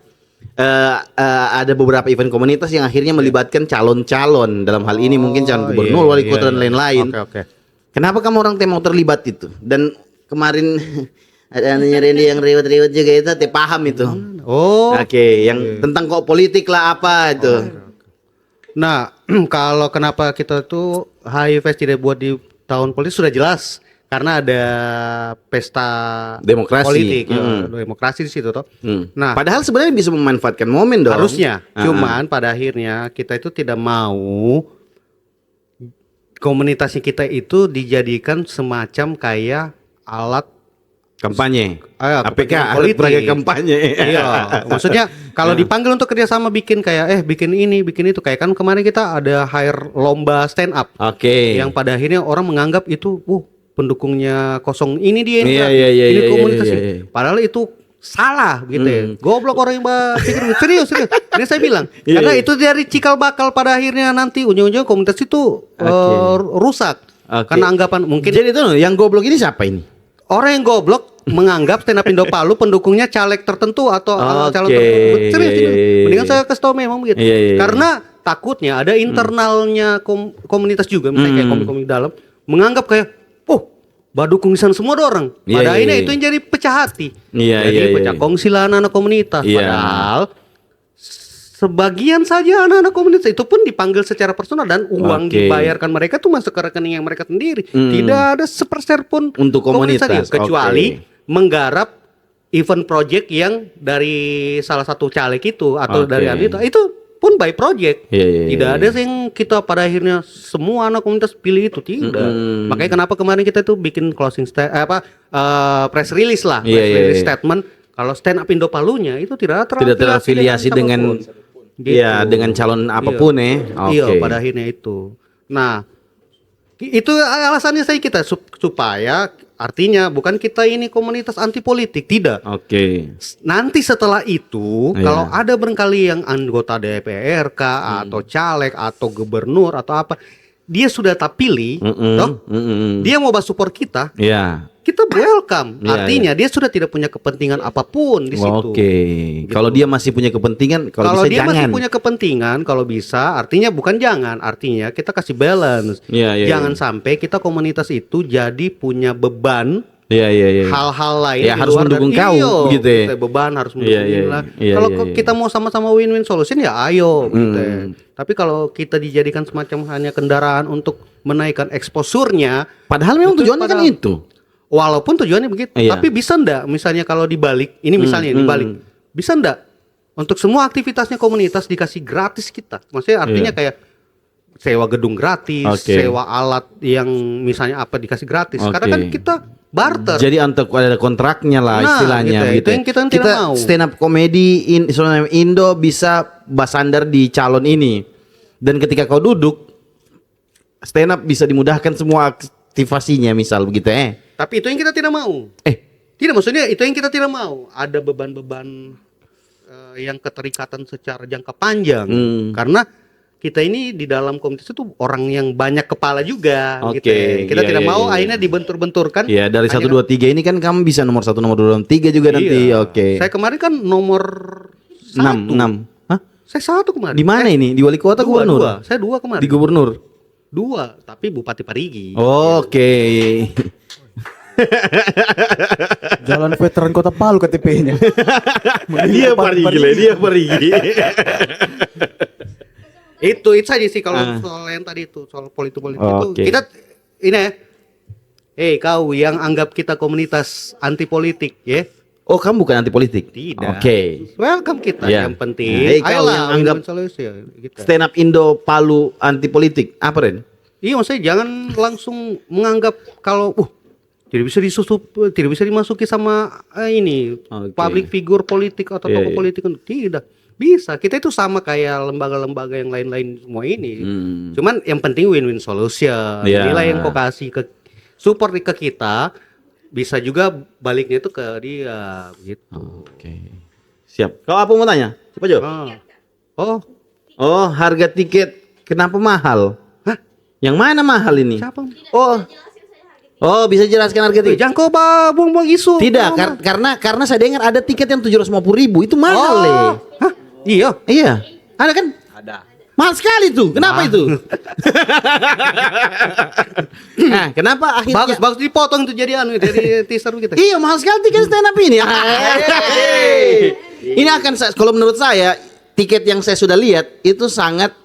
ada beberapa event komunitas yang akhirnya melibatkan calon-calon, dalam hal ini mungkin calon gubernur, wali kota dan lain-lain. Oke. Kenapa kamu orang mau terlibat itu? Dan kemarin ada anunya Randy yang rewet-rewet juga itu, paham itu. Oh. Oke, yang tentang kok politik lah apa itu. Nah, kalau kenapa kita tuh HI Fest tidak buat di tahun politik sudah jelas karena ada pesta Demokrasi. politik, ya, demokrasi di situ toh. Nah, Padahal sebenarnya bisa memanfaatkan momen dong. harusnya. Cuman pada akhirnya kita itu tidak mau komunitasnya kita itu dijadikan semacam kayak alat kampanye. kepentingan APK, alat politik. peraga kampanye. Iya, maksudnya kalau dipanggil untuk kerjasama bikin kayak bikin ini, bikin itu, kayak kan kemarin kita ada hire lomba stand up Oke. yang pada akhirnya orang menganggap itu, pendukungnya kosong ini dia, Iya, ini iya, ini iya, komunitas iya, ini. iya. Padahal itu salah gitu ya. Goblok orang yang pikir serius. Ini saya bilang, Iya, karena iya. itu dari cikal bakal pada akhirnya nanti ujung-ujungnya komunitas itu rusak. Oke. Karena anggapan mungkin Jadi itu yang goblok ini siapa ini? orang yang goblok menganggap stand up Indo Palu pendukungnya caleg tertentu atau calon Oke, tertentu. Serius iya, ini. iya, Mendingan iya. saya kasih tau memang begitu. Iya, iya, iya. Karena takutnya ada internalnya komunitas juga, misalnya kayak komik-komik dalam menganggap kayak, badukung di sana semua ada orang. Iya, Pada iya, akhirnya iya. itu yang jadi pecah hati. Iya, jadi iya, pecah iya. kongsi lah anak komunitas. Iya. Padahal sebagian saja anak-anak komunitas itu pun dipanggil secara personal dan uang Oke. dibayarkan mereka tuh masuk ke rekening yang mereka sendiri. Tidak ada sepersen pun Untuk komunitas, dia, kecuali oke. menggarap event project yang dari salah satu caleg itu atau Oke. dari itu pun by project. Iya, iya, Tidak iya. ada yang kita pada akhirnya semua anak komunitas pilih itu tidak. Makanya kenapa kemarin kita tuh bikin press release lah, Iya, press iya, release iya. statement kalau stand up Indo Palunya itu tidak terafiliasi dengan siapapun. ya dengan calon apapun ya. Iya, Oke. pada akhirnya itu. Nah, itu alasannya kita supaya artinya bukan kita ini komunitas anti politik, tidak. Oke. Nanti setelah itu Iya. kalau ada barangkali yang anggota DPR kah atau caleg atau gubernur atau apa, dia sudah tak pilih, toh, dia mau support kita, Ya. kita welcome. Iya, Artinya dia sudah tidak punya kepentingan apapun di situ. Oke. Kalau dia masih punya kepentingan, kalau Kalau bisa dia masih jangan. punya kepentingan, kalau bisa, artinya bukan jangan, artinya kita kasih balance. Iya, iya, Jangan sampai kita komunitas itu jadi punya beban Iya, iya, iya. hal-hal lain Ya, di harus luar mendukung dari- kau, Iyo, begitu ya. kita beban harus Iya, mendukung iya, lah. iya, Kalau iya, iya. kita mau sama-sama win-win solution ya ayo gitu ya. Tapi kalau kita dijadikan semacam hanya kendaraan untuk menaikkan exposure-nya, Padahal memang Itu tujuannya kan padahal- itu. walaupun tujuannya begitu, Iya. tapi bisa ndak misalnya kalau dibalik, ini misalnya dibalik, bisa ndak untuk semua aktivitasnya komunitas dikasih gratis kita? Maksudnya artinya Iya. kayak sewa gedung gratis, Oke. sewa alat yang misalnya apa dikasih gratis. Karena Oke. kan kita barter. Jadi untuk ada kontraknya lah Nah, istilahnya gitu ya. gitu. Itu yang kita tidak mau. stand up comedy Indo bisa basandar di calon ini. Dan ketika kau duduk stand up bisa dimudahkan semua aktivasinya misal begitu Tapi itu yang kita tidak mau. Tidak, maksudnya itu yang kita tidak mau. Ada beban-beban yang keterikatan secara jangka panjang. Karena kita ini di dalam komunitas itu orang yang banyak kepala juga. Oke, Gitu ya. Kita iya, tidak iya, mau iya. akhirnya dibentur-benturkan. Ya dari 1 Hanya- 2 3 ini kan kamu bisa nomor 1 nomor 2 nomor 3 juga nanti. Iya. Oke. Saya kemarin kan nomor 6 6. Hah? Saya 1 kemarin. Di mana ini? Di wali kota Dua, gubernur? dua. Saya 2 kemarin. Di gubernur. 2, tapi Bupati Parigi. Oke. Jalan Veteran Kota Palu KTP-nya. Dia pergi. Itu saja sih kalau soal yang tadi itu soal politik-politik Oke. itu kita ini ya. Kau yang anggap kita komunitas anti politik ya. Oh, kamu bukan anti politik? Tidak. Oke. Welcome kita Ya. yang penting. Nah, kau Ayolah, yang anggap win-win solution, gitu. Stand up Indo Palu anti politik. Apa Ren? Iya, maksudnya jangan langsung menganggap kalau tidak bisa disusup, tidak bisa dimasuki sama ini Oke. public figure politik atau Iya, tokoh iya. politik. Tidak. Bisa. Kita itu sama kayak lembaga-lembaga yang lain-lain semua ini. Cuman yang penting win-win solution. Iya. Nilai yang kau kasih ke support ke kita bisa juga baliknya itu ke dia gitu. Oke. Siap. Kau apa mau tanya? Coba Jo. Oh, Oh, harga tiket kenapa mahal? Hah? Yang mana mahal ini? siapa? Oh, bisa jelaskan harga tiket? Jangan kau buang-buang isu. Tidak, Oh, karena saya dengar ada tiket yang 750.000 itu mahal Le. Hah? Iya. Iya. Ada kan? Ada. Mahal sekali tuh. Kenapa itu? Nah, kenapa akhirnya Bagus dipotong itu jadi jadi teaser kita. Iya, mahal sekali tiket stand up ini. Ini akan kalau menurut saya tiket yang saya sudah lihat itu sangat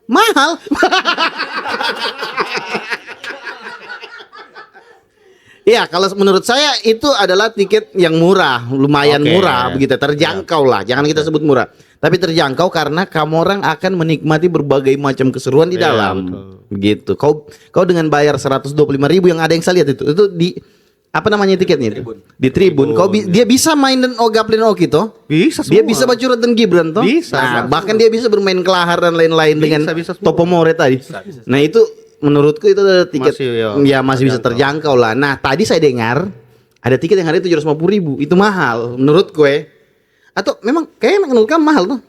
mahal. Iya, kalau menurut saya itu adalah tiket yang murah, lumayan Oke. murah begitu, terjangkau lah. Jangan kita sebut murah, tapi terjangkau karena kamu orang akan menikmati berbagai macam keseruan di Iya, dalam. betul. Begitu. Kau dengan bayar 125.000 yang ada yang saya lihat itu di apa namanya tiketnya itu? Di Tribun. Dia bisa main dan Gaplin Oki toh? Bisa Dia semua. bisa Bacurat dan Gibran toh? Bisa, Nah, bisa bahkan dia bisa bermain kelahar dan lain-lain dengan bisa semua. Topo More tadi. Nah, itu menurutku itu adalah tiket masih bisa terjangkau lah. Nah, tadi saya dengar ada tiket yang harganya 750.000. Itu mahal menurut gue. Atau memang kayaknya menurut kamu mahal tuh?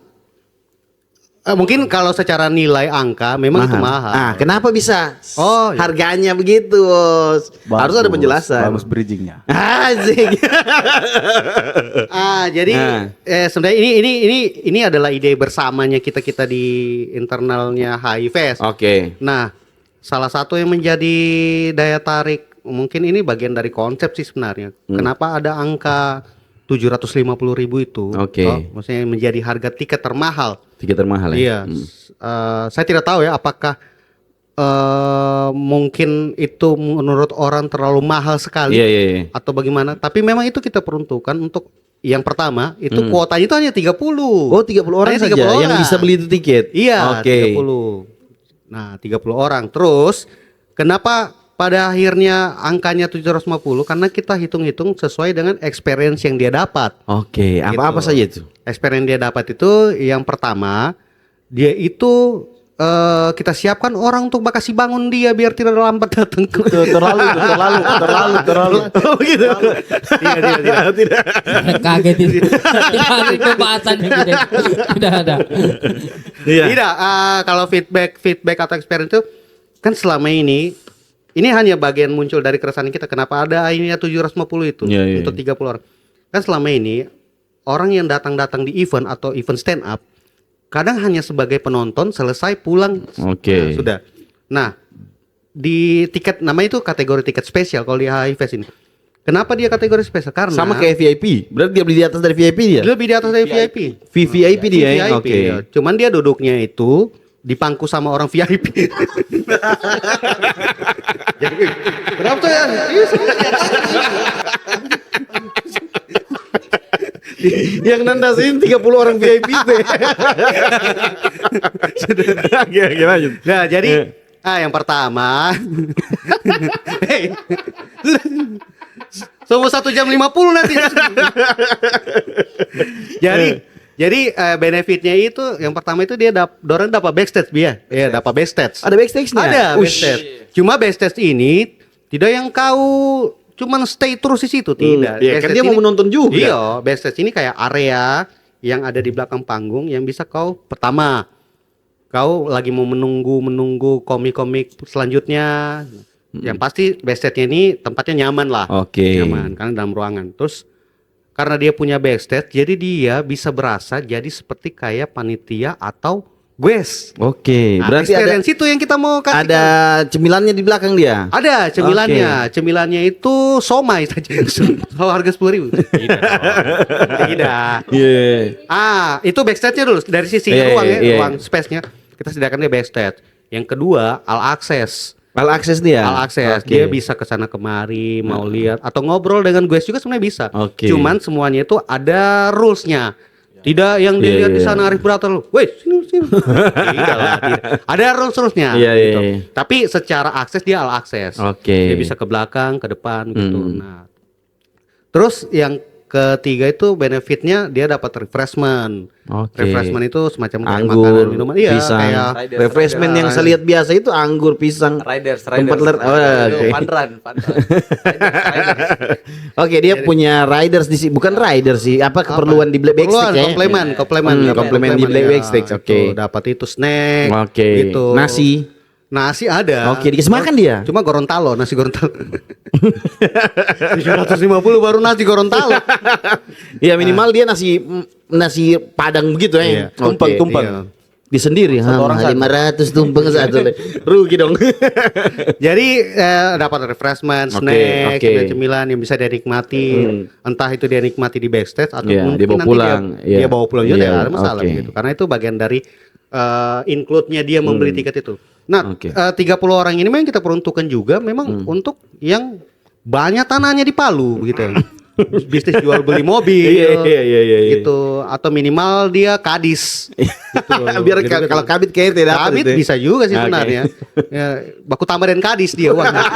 Mungkin kalau secara nilai angka memang itu mahal. Ah, kenapa bisa? Oh, iya. Harganya begitu, Bos. Harus ada penjelasan. Bagus bridgingnya. Asik. Jadi Nah. sebenarnya ini adalah ide bersamanya kita di internalnya HIFest. Oke. Nah, salah satu yang menjadi daya tarik mungkin ini bagian dari konsep sih sebenarnya. Kenapa ada angka 750.000 itu. Oke. Maksudnya menjadi harga tiket termahal. Tiket termahal ya. Iya. Saya tidak tahu ya apakah mungkin itu menurut orang terlalu mahal sekali Iya. atau bagaimana. Tapi memang itu kita peruntukkan untuk yang pertama itu kuotanya itu hanya 30. Oh, 30 orang Hanya saja 30 yang orang. bisa beli itu tiket. Iya, Oke. 30. Nah, 30 orang. Terus kenapa pada akhirnya angkanya 750? Karena kita hitung-hitung sesuai dengan experience yang dia dapat. Oke, apa-apa Gitu. saja itu? Experience dia dapat itu yang pertama, dia itu kita siapkan orang untuk bakasi bangun dia biar tidak lambat datang. Terlalu. Oh, begitu. Tidak. Kaget itu. Tidak ada pembahasan yang gitu. Tidak ada. Iya. Tidak, kalau feedback atau experience itu kan selama ini hanya bagian muncul dari keresahan kita. Kenapa ada ininya 750 itu Iya. untuk 30 orang. Kan selama ini orang yang datang di event atau event stand up kadang hanya sebagai penonton selesai pulang. Oke. Nah, sudah. Nah, di tiket namanya itu kategori tiket spesial kalau di HI Fest ini. Kenapa dia kategori spesial? Karena Sama kayak VIP. Berarti dia beli di atas dari VIP dia? dia lebih di atas dari VIP. VVIP dia ya. VIP, Oke. ya. Cuman dia duduknya itu di pangku sama orang VIP. Jadi, berapa tuh ya? Yang nandasin 30 orang VIP tuh. Oke, lanjut. Nah, jadi yang pertama Hei, semua 1 jam 50 nanti. Jadi benefitnya itu yang pertama itu dia dorong dapat backstage dia. Iya, dapat backstage. Ada backstage-nya? Ada Ush. backstage. Cuma backstage ini tidak yang kau cuman stay terus di situ, tidak. Iya, kan Backstage dia mau ini- menonton juga. Iya, backstage ini kayak area yang ada di belakang panggung yang bisa kau pertama kau lagi mau menunggu komik-komik selanjutnya. Yang pasti backstage-nya ini tempatnya nyaman lah. Oke. Nyaman karena dalam ruangan. Terus karena dia punya backstage, jadi dia bisa berasa jadi seperti kayak panitia atau guest. Oke, Nah, berarti ada experience itu yang kita mau kasih. ada cemilannya di belakang dia. Ada cemilannya. Cemilannya itu somai saja. Kalau harga 10.000. Tidak. dong. Tidak. Iya. Itu backstage-nya dulu dari sisi Iya, ruang iya, ya, iya. ruang space-nya. Kita sediakan dia backstage. Yang kedua, all access. All access dia. All access. Oke. Dia bisa ke sana kemari, mau lihat atau ngobrol dengan guest juga sebenarnya bisa. Oke. Cuman semuanya itu ada rules-nya. Tidak yang dilihat di sana Arif Brata lu. Woi, sini. Tidak lah, tidak. Ada rules-rulesnya Iya, iya, gitu. iya. Tapi secara akses dia all access. Oke. Dia bisa ke belakang, ke depan gitu. Nah, terus yang ketiga itu benefitnya dia dapat refreshment. Oke. Refreshment itu semacam kayak Anggur, makanan, minuman. Iya, pisang. kayak Riders, Refreshment yang saya lihat biasa itu anggur, pisang. Riders. Tempat oh, oke. Panran. Oke, dia punya riders di sini, bukan riders sih, apa keperluan di black backstage ya? komplemen Komplemen di black backstage. Oke. Dapat itu snack Oke. gitu. Nasi ada. Oke, dikasih makan dia. Cuma Gorontalo, nasi Gorontalo. 750 baru nasi Gorontalo. Ya minimal dia nasi padang begitu ya. Iya. Tumpeng. Iya. Di sendiri orang satu. 500 tumpeng satu. Rugi dong. Jadi dapat refreshment, Oke, snack, oke. cemilan yang bisa dia nikmati. Entah itu dia nikmati di backstage atau Iya, mungkin dia bawa nanti pulang. Iya. dia bawa pulang juga Iya, nggak ada masalah oke. gitu. Karena itu bagian dari include-nya dia membeli tiket itu. Nah, Oke. 30 orang ini memang kita peruntukkan juga memang untuk yang banyak tanahnya di Palu gitu ya. Bisnis jual beli mobil. Iya. Gitu atau minimal dia kadis. Gitu. Biar Gitu. kalau kabit kayaknya tidak dapat Kabit itu ya. bisa juga sih Oke. sebenarnya. Ya, baku tambah dan kadis dia uangnya.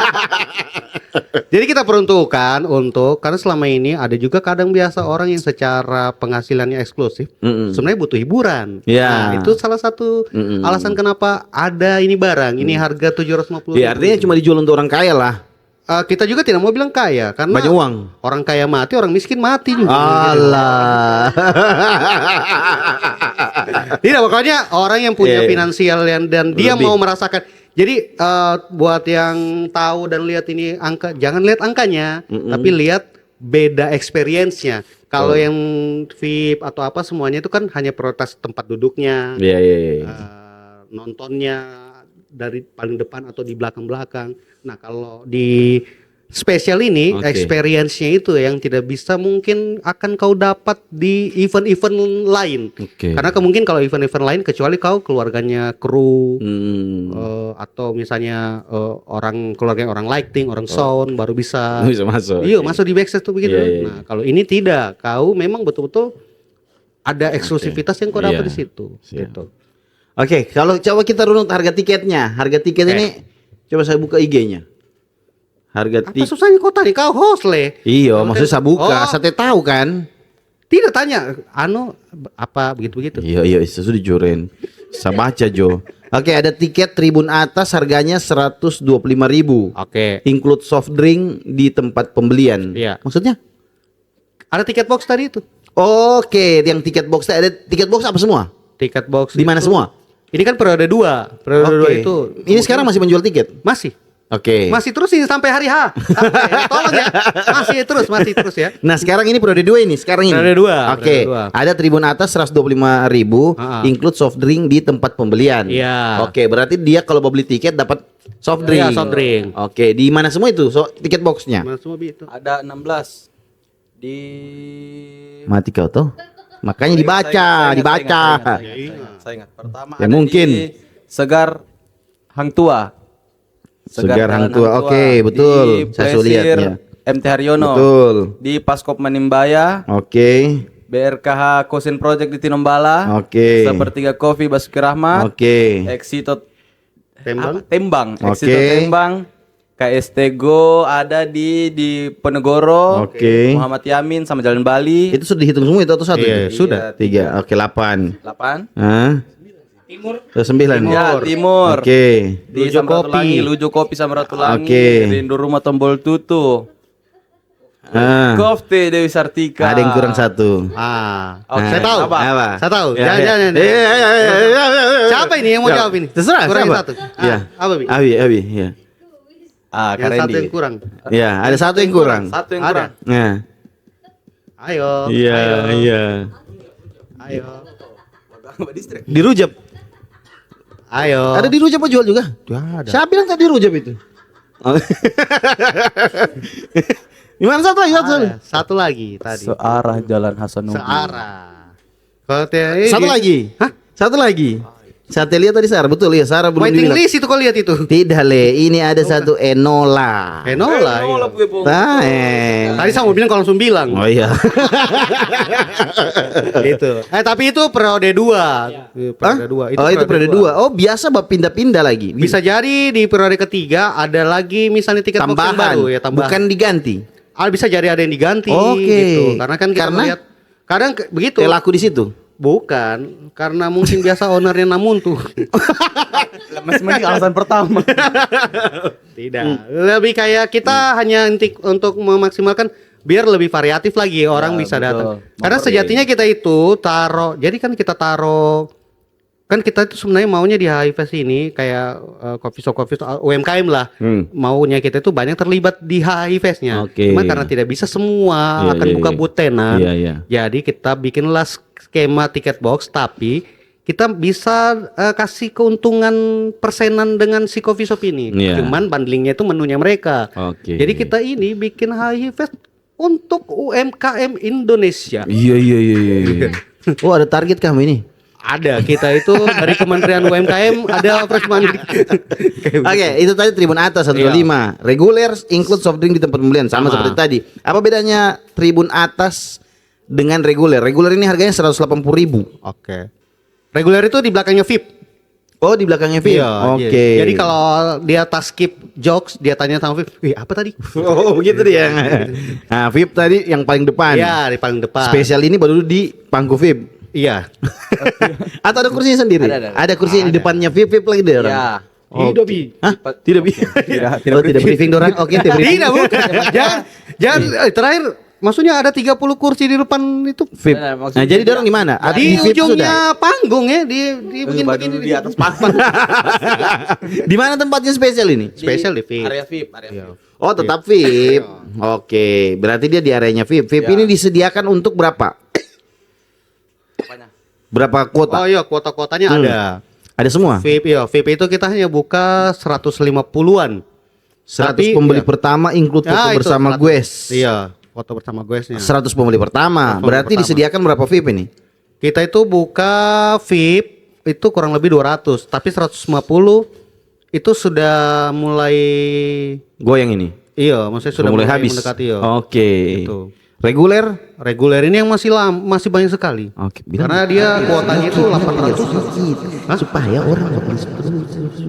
Jadi kita peruntukkan untuk karena selama ini ada juga kadang biasa orang yang secara penghasilannya eksklusif sebenarnya butuh hiburan. Ya. Nah, itu salah satu alasan kenapa ada ini barang. Ini harga 750. Ya artinya cuma dijual untuk orang kaya lah. Kita juga tidak mau bilang kaya karena Banyak uang. orang kaya mati, orang miskin mati juga. Allah. Tidak, pokoknya orang yang punya Iya. finansial dan dia Lebih. mau merasakan. Jadi buat yang tahu dan lihat ini angka, jangan lihat angkanya, tapi lihat beda experience-nya. Kalau yang VIP atau apa semuanya itu kan hanya prioritas tempat duduknya, Iya. nontonnya dari paling depan atau di belakang-belakang. Nah, kalau di spesial ini Oke. experience-nya itu yang tidak bisa mungkin akan kau dapat di event-event lain. Oke. Karena mungkin kalau event-event lain kecuali kau keluarganya kru atau misalnya orang keluarga orang lighting, orang sound baru bisa. Bisa masuk. Iya, masuk di backstage tuh begitu. Iya, iya. Nah, kalau ini tidak, kau memang betul-betul ada eksklusivitas yang kau dapat Iya. di situ. Siap. Gitu. Oke, kalau coba kita runut harga tiketnya. Harga tiket ini coba saya buka IG-nya. Harga Apa tiket. susahnya kau tadi kau host le? Iya, maksudnya saya buka. Oh. Saya tahu kan. Tidak tanya, apa begitu-begitu. Iya, sudah dijurin. Saya baca Jo. Oke, ada tiket tribun atas harganya 125.000. Oke. Include soft drink di tempat pembelian. Iya. Maksudnya? Ada tiket box tadi itu. Oke, yang tiket box ada tiket box apa semua? Tiket box Di mana itu- semua? Ini kan periode 2. Periode 2 Oke. itu. Ini sekarang masih menjual tiket. Masih. Oke. Masih terus ini sampai hari H. Tolong ya. Masih terus ya. Nah, sekarang ini periode 2 ini, sekarang ini. Periode dua, Oke. periode dua. Ada tribun atas 125.000, include soft drink di tempat pembelian. Iya. Oke, berarti dia kalau mau beli tiket dapat soft drink. Iya, soft drink. Oke, di mana semua itu? Tiket boxnya? Mas semua itu. Ada 16 di Mati kau tuh. Makanya dibaca, dibaca. Saya ingat. Pertama Ya, ada mungkin. di Segar Hang Tua. Segar Hang Jalan Tua. Oke, betul. Di Saya sudah lihat, Plesir ya. MT Haryono. Betul. Di Paskop Manimbaya, Oke. BRKH Kosin Project di Tinombala. Oke. Sepertiga Coffee Basuki Rahmat. Oke. Exito Tembang. Tembang. Oke. Exito Tembang. KST Go ada di Penegoro. Oke. Muhammad Yamin sama Jalan Bali. Itu sudah dihitung semua itu atau satu? Iya, itu? sudah. 3. Oke, 8. 8. Hah? Timur. 9. Ya, Timur. Oke. Di Lujo Samratulangi, Kopi. Lujo Kopi Samratulangi. Oke. Rindu Rumah Tombol Tutu. Ah. Kofte Dewi Sartika. Ada yang kurang satu. Oke, Saya tahu. apa? Saya tahu. Ya, Jangan. Siapa ini yang mau jawab ini? Terserah. Kurang siapa? satu. Ya. Apa, Bi? Abi, ya. Yang satu Karendi. yang kurang. Ya, ada satu yang kurang. Satu yang Ada. kurang. Nah. Ayo. Iya, ayo, iya. Ayo. Di Rujab. Ayo. Ada di Rujab mau jual juga? Ada. Siapa bilang tadi Rujab itu? Oh. Gimana satu lagi? Satu lagi. Ada. Satu lagi tadi. Searah Jalan Hasanuddin. Searah. Kalau ini Satu lagi. Hah? Satu lagi. Saya lihat tadi Sarah, betul ya, Sarah belum waiting dibilang. list itu kau lihat itu. Tidak le, ini ada satu Enola. Enola. Iya. Tadi saya mau bilang kalau langsung bilang. Oh iya. Itu. Tapi itu periode 2. Periode 2. Oh itu periode 2. Oh biasa pindah-pindah lagi. Bisa jadi di periode ketiga ada lagi misalnya tiket box yang tambahan. baru ya, tambahan. Bukan diganti. Bisa jadi ada yang diganti Oke. gitu. Karena kan kita Karena? melihat kadang begitu. Laku di situ. Bukan, karena mungkin biasa ownernya namun tuh. Masih mending alasan pertama. Tidak. Lebih kayak kita hanya untuk memaksimalkan biar lebih variatif lagi orang bisa betul. datang. Karena sejatinya kita itu taruh. Jadi kan kita taruh kan kita itu sebenarnya maunya di HIFest ini kayak coffee shop UMKM lah. Maunya kita itu banyak terlibat di HIFest-nya. Oke. Cuma karena tidak bisa semua Iya, akan iya, buka iya. booth tenan. Iya, iya. Jadi kita bikinlah skema tiket box tapi kita bisa kasih keuntungan persenan dengan si coffee shop ini. Iya. Cuman bundlingnya itu menunya mereka. Oke. Jadi kita ini bikin HIFest untuk UMKM Indonesia. Iya. Oh ada target kamu ini. Ada kita itu dari Kementerian UMKM ada fresh money. Oke, itu tadi tribun atas 125. Reguler include soft drink di tempat pembelian sama seperti tadi. Apa bedanya tribun atas dengan reguler? Reguler ini harganya 180.000. Oke. Reguler itu di belakangnya VIP. Oh, di belakangnya VIP. Iya, Oke. Jadi kalau dia tas skip jokes, dia tanya sama VIP, "Wih, apa tadi?" Oh, begitu dia. Nah, VIP tadi yang paling depan. Iya, di paling depan. Spesial ini baru di pangku VIP. Iya. Atau ada kursinya sendiri? Ada. kursi yang di depannya VIP lagi deh orang. Ya. Tidak bi. Hah? Tidak bisa. Tidak briefing dorang. Oke, tidak briefing. Tidak bukan. Jangan terakhir maksudnya ada 30 kursi di depan itu. VIP. Nah, jadi dorang di mana? Di VIP sudah. ujungnya panggung ya, di begini begini di atas papan. Di mana tempatnya spesial ini? Spesial di VIP. Area VIP, area VIP. Oh, tetap VIP. Oke, berarti dia di areanya VIP. VIP ini disediakan untuk berapa? Berapa kuota? Oh iya, kuota-kuotanya ada. Ada semua? VIP ya, VIP itu kita hanya buka 150-an. 100 Tapi, pembeli iya. pertama include foto itu bersama 100. gue. Iya, foto bersama gue 100 pembeli pertama. 100 pembeli Berarti pertama. disediakan berapa VIP ini? Kita itu buka VIP itu kurang lebih 200, tapi 150 itu sudah mulai Goyang ini. iya, maksudnya sudah mulai habis. mendekati ya. Oke. Gitu. Reguler? Reguler ini yang masih banyak sekali. Oke. Karena dia kuotanya itu 800. Supaya orang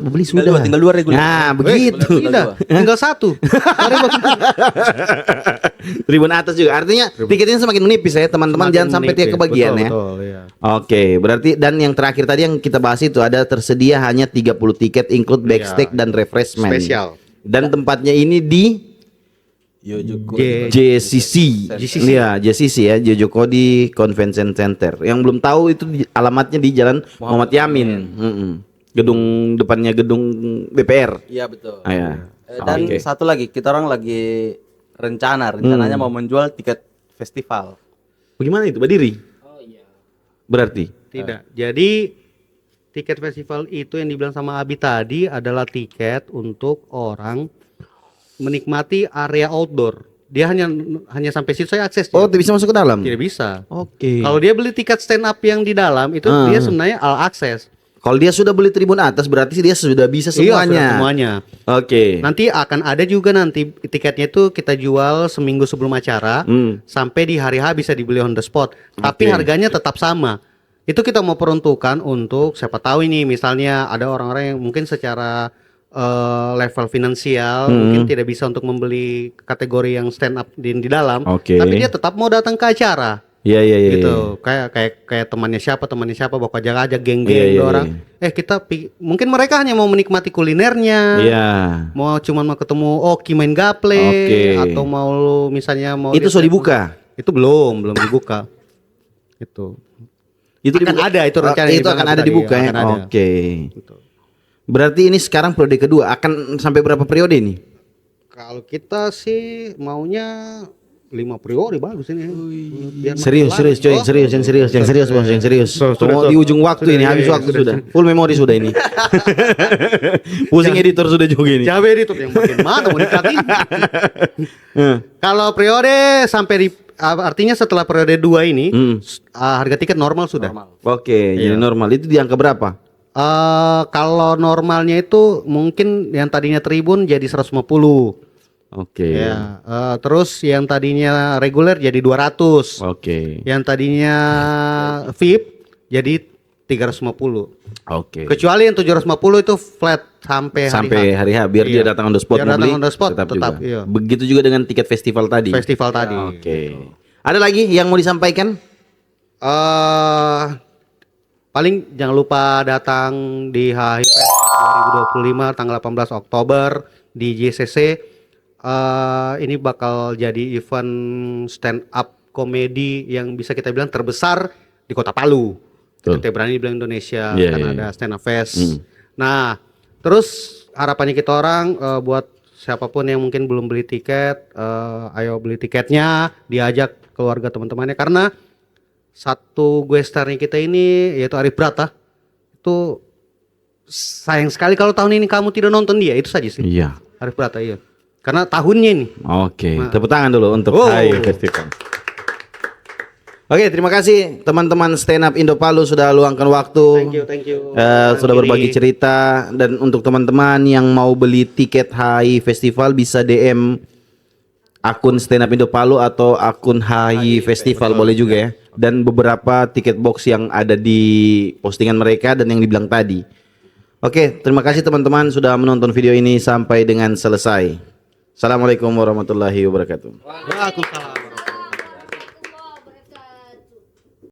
beli sudah. Tinggal dua reguler. Nah, begitu. Tidak, tinggal satu. Tribun atas juga. Artinya tiketnya semakin menipis ya, teman-teman. Jangan sampai dia kebagian ya. Betul, iya. Oke, berarti dan yang terakhir tadi yang kita bahas itu ada tersedia hanya 30 tiket include backstage dan refreshment. Spesial. Dan tempatnya ini di Yojuku. JCC. Iya, JCC ya, Jojokodi Convention Center. Yang belum tahu itu alamatnya di Jalan Muhammad Yamin. Gedung depannya gedung BPR. Iya betul. Ah, ya. Dan Oke. satu lagi, kita orang lagi rencananya mau menjual tiket festival. Bagaimana itu, Badiri? Oh iya. Berarti Tidak. Jadi tiket festival itu yang dibilang sama Abi tadi adalah tiket untuk orang menikmati area outdoor. Dia hanya sampai situ saya akses. oh, tidak bisa masuk ke dalam. Tidak bisa. Oke. Kalau dia beli tiket stand up yang di dalam itu dia sebenarnya all access. Kalau dia sudah beli tribun atas berarti dia sudah bisa Iya, semuanya. sudah semuanya. Oke. Nanti akan ada juga nanti tiketnya itu kita jual seminggu sebelum acara sampai di hari H bisa dibeli on the spot. Tapi harganya tetap sama. Itu kita mau peruntukan untuk siapa tahu ini misalnya ada orang-orang yang mungkin secara level finansial mungkin tidak bisa untuk membeli kategori yang stand up di dalam. Oke. Tapi dia tetap mau datang ke acara. Iya, iya, iya. Gitu kayak temannya siapa bawa aja geng-geng Iya, iya, dua orang mungkin mereka hanya mau menikmati kulinernya, Iya. mau ketemu Oki main gaple Oke. atau mau misalnya mau Itu sudah dibuka. itu belum dibuka itu akan ada itu rencana Itu akan ada dibuka ya. Oke. Gitu. Berarti ini sekarang periode kedua akan sampai berapa periode ini? Kalau kita sih maunya 5 periode bagus ini. Biar Serius, makin serius, coy, lama. serius, yang serius, bos, yang serius. Mau di ujung waktu ini, habis waktu sudah. Full memori sudah ini. Pusing editor sudah juga ini. Jabe itu yang makin mana mau dikatin. Kalau periode sampai di artinya setelah periode 2 ini harga tiket normal sudah. Oke, jadi normal. Itu di angka berapa? Kalau normalnya itu mungkin yang tadinya tribun jadi 150. Oke. Ya, terus yang tadinya reguler jadi 200. Oke. Yang tadinya VIP jadi 350. Oke. Kecuali yang 750 itu flat sampai Hari H biar dia Iya. datang on the spot Biar mau datang beli, on the spot, tetap tetap, juga. iya. Begitu juga dengan tiket festival tadi. Festival tadi. Oke. Ada lagi yang mau disampaikan? Paling jangan lupa datang di HIPES 2025 tanggal 18 Oktober di JCC. Ini bakal jadi event stand up komedi yang bisa kita bilang terbesar di Kota Palu. Betul. Kita berani bilang Indonesia Iya, karena iya. ada stand up fest. Nah, terus harapannya kita orang buat siapapun yang mungkin belum beli tiket, ayo beli tiketnya, diajak keluarga teman-temannya karena satu gue starnya kita ini yaitu Arif Brata itu sayang sekali kalau tahun ini kamu tidak nonton dia, itu saja sih. Iya. Arif Brata iya. Karena tahunnya ini. Oke, tepuk tangan dulu untuk Oh. Hai Festival. Oke, terima kasih teman-teman Stand Up Indo Palu sudah luangkan waktu. Thank you. Sudah berbagi cerita, dan untuk teman-teman yang mau beli tiket HI Festival bisa DM akun Stand Up Indo Palu atau akun HI Festival boleh juga ya. Dan beberapa tiket box yang ada di postingan mereka dan yang dibilang tadi. Oke, terima kasih teman-teman sudah menonton video ini sampai dengan selesai. Assalamualaikum warahmatullahi wabarakatuh. Waalaikumsalam.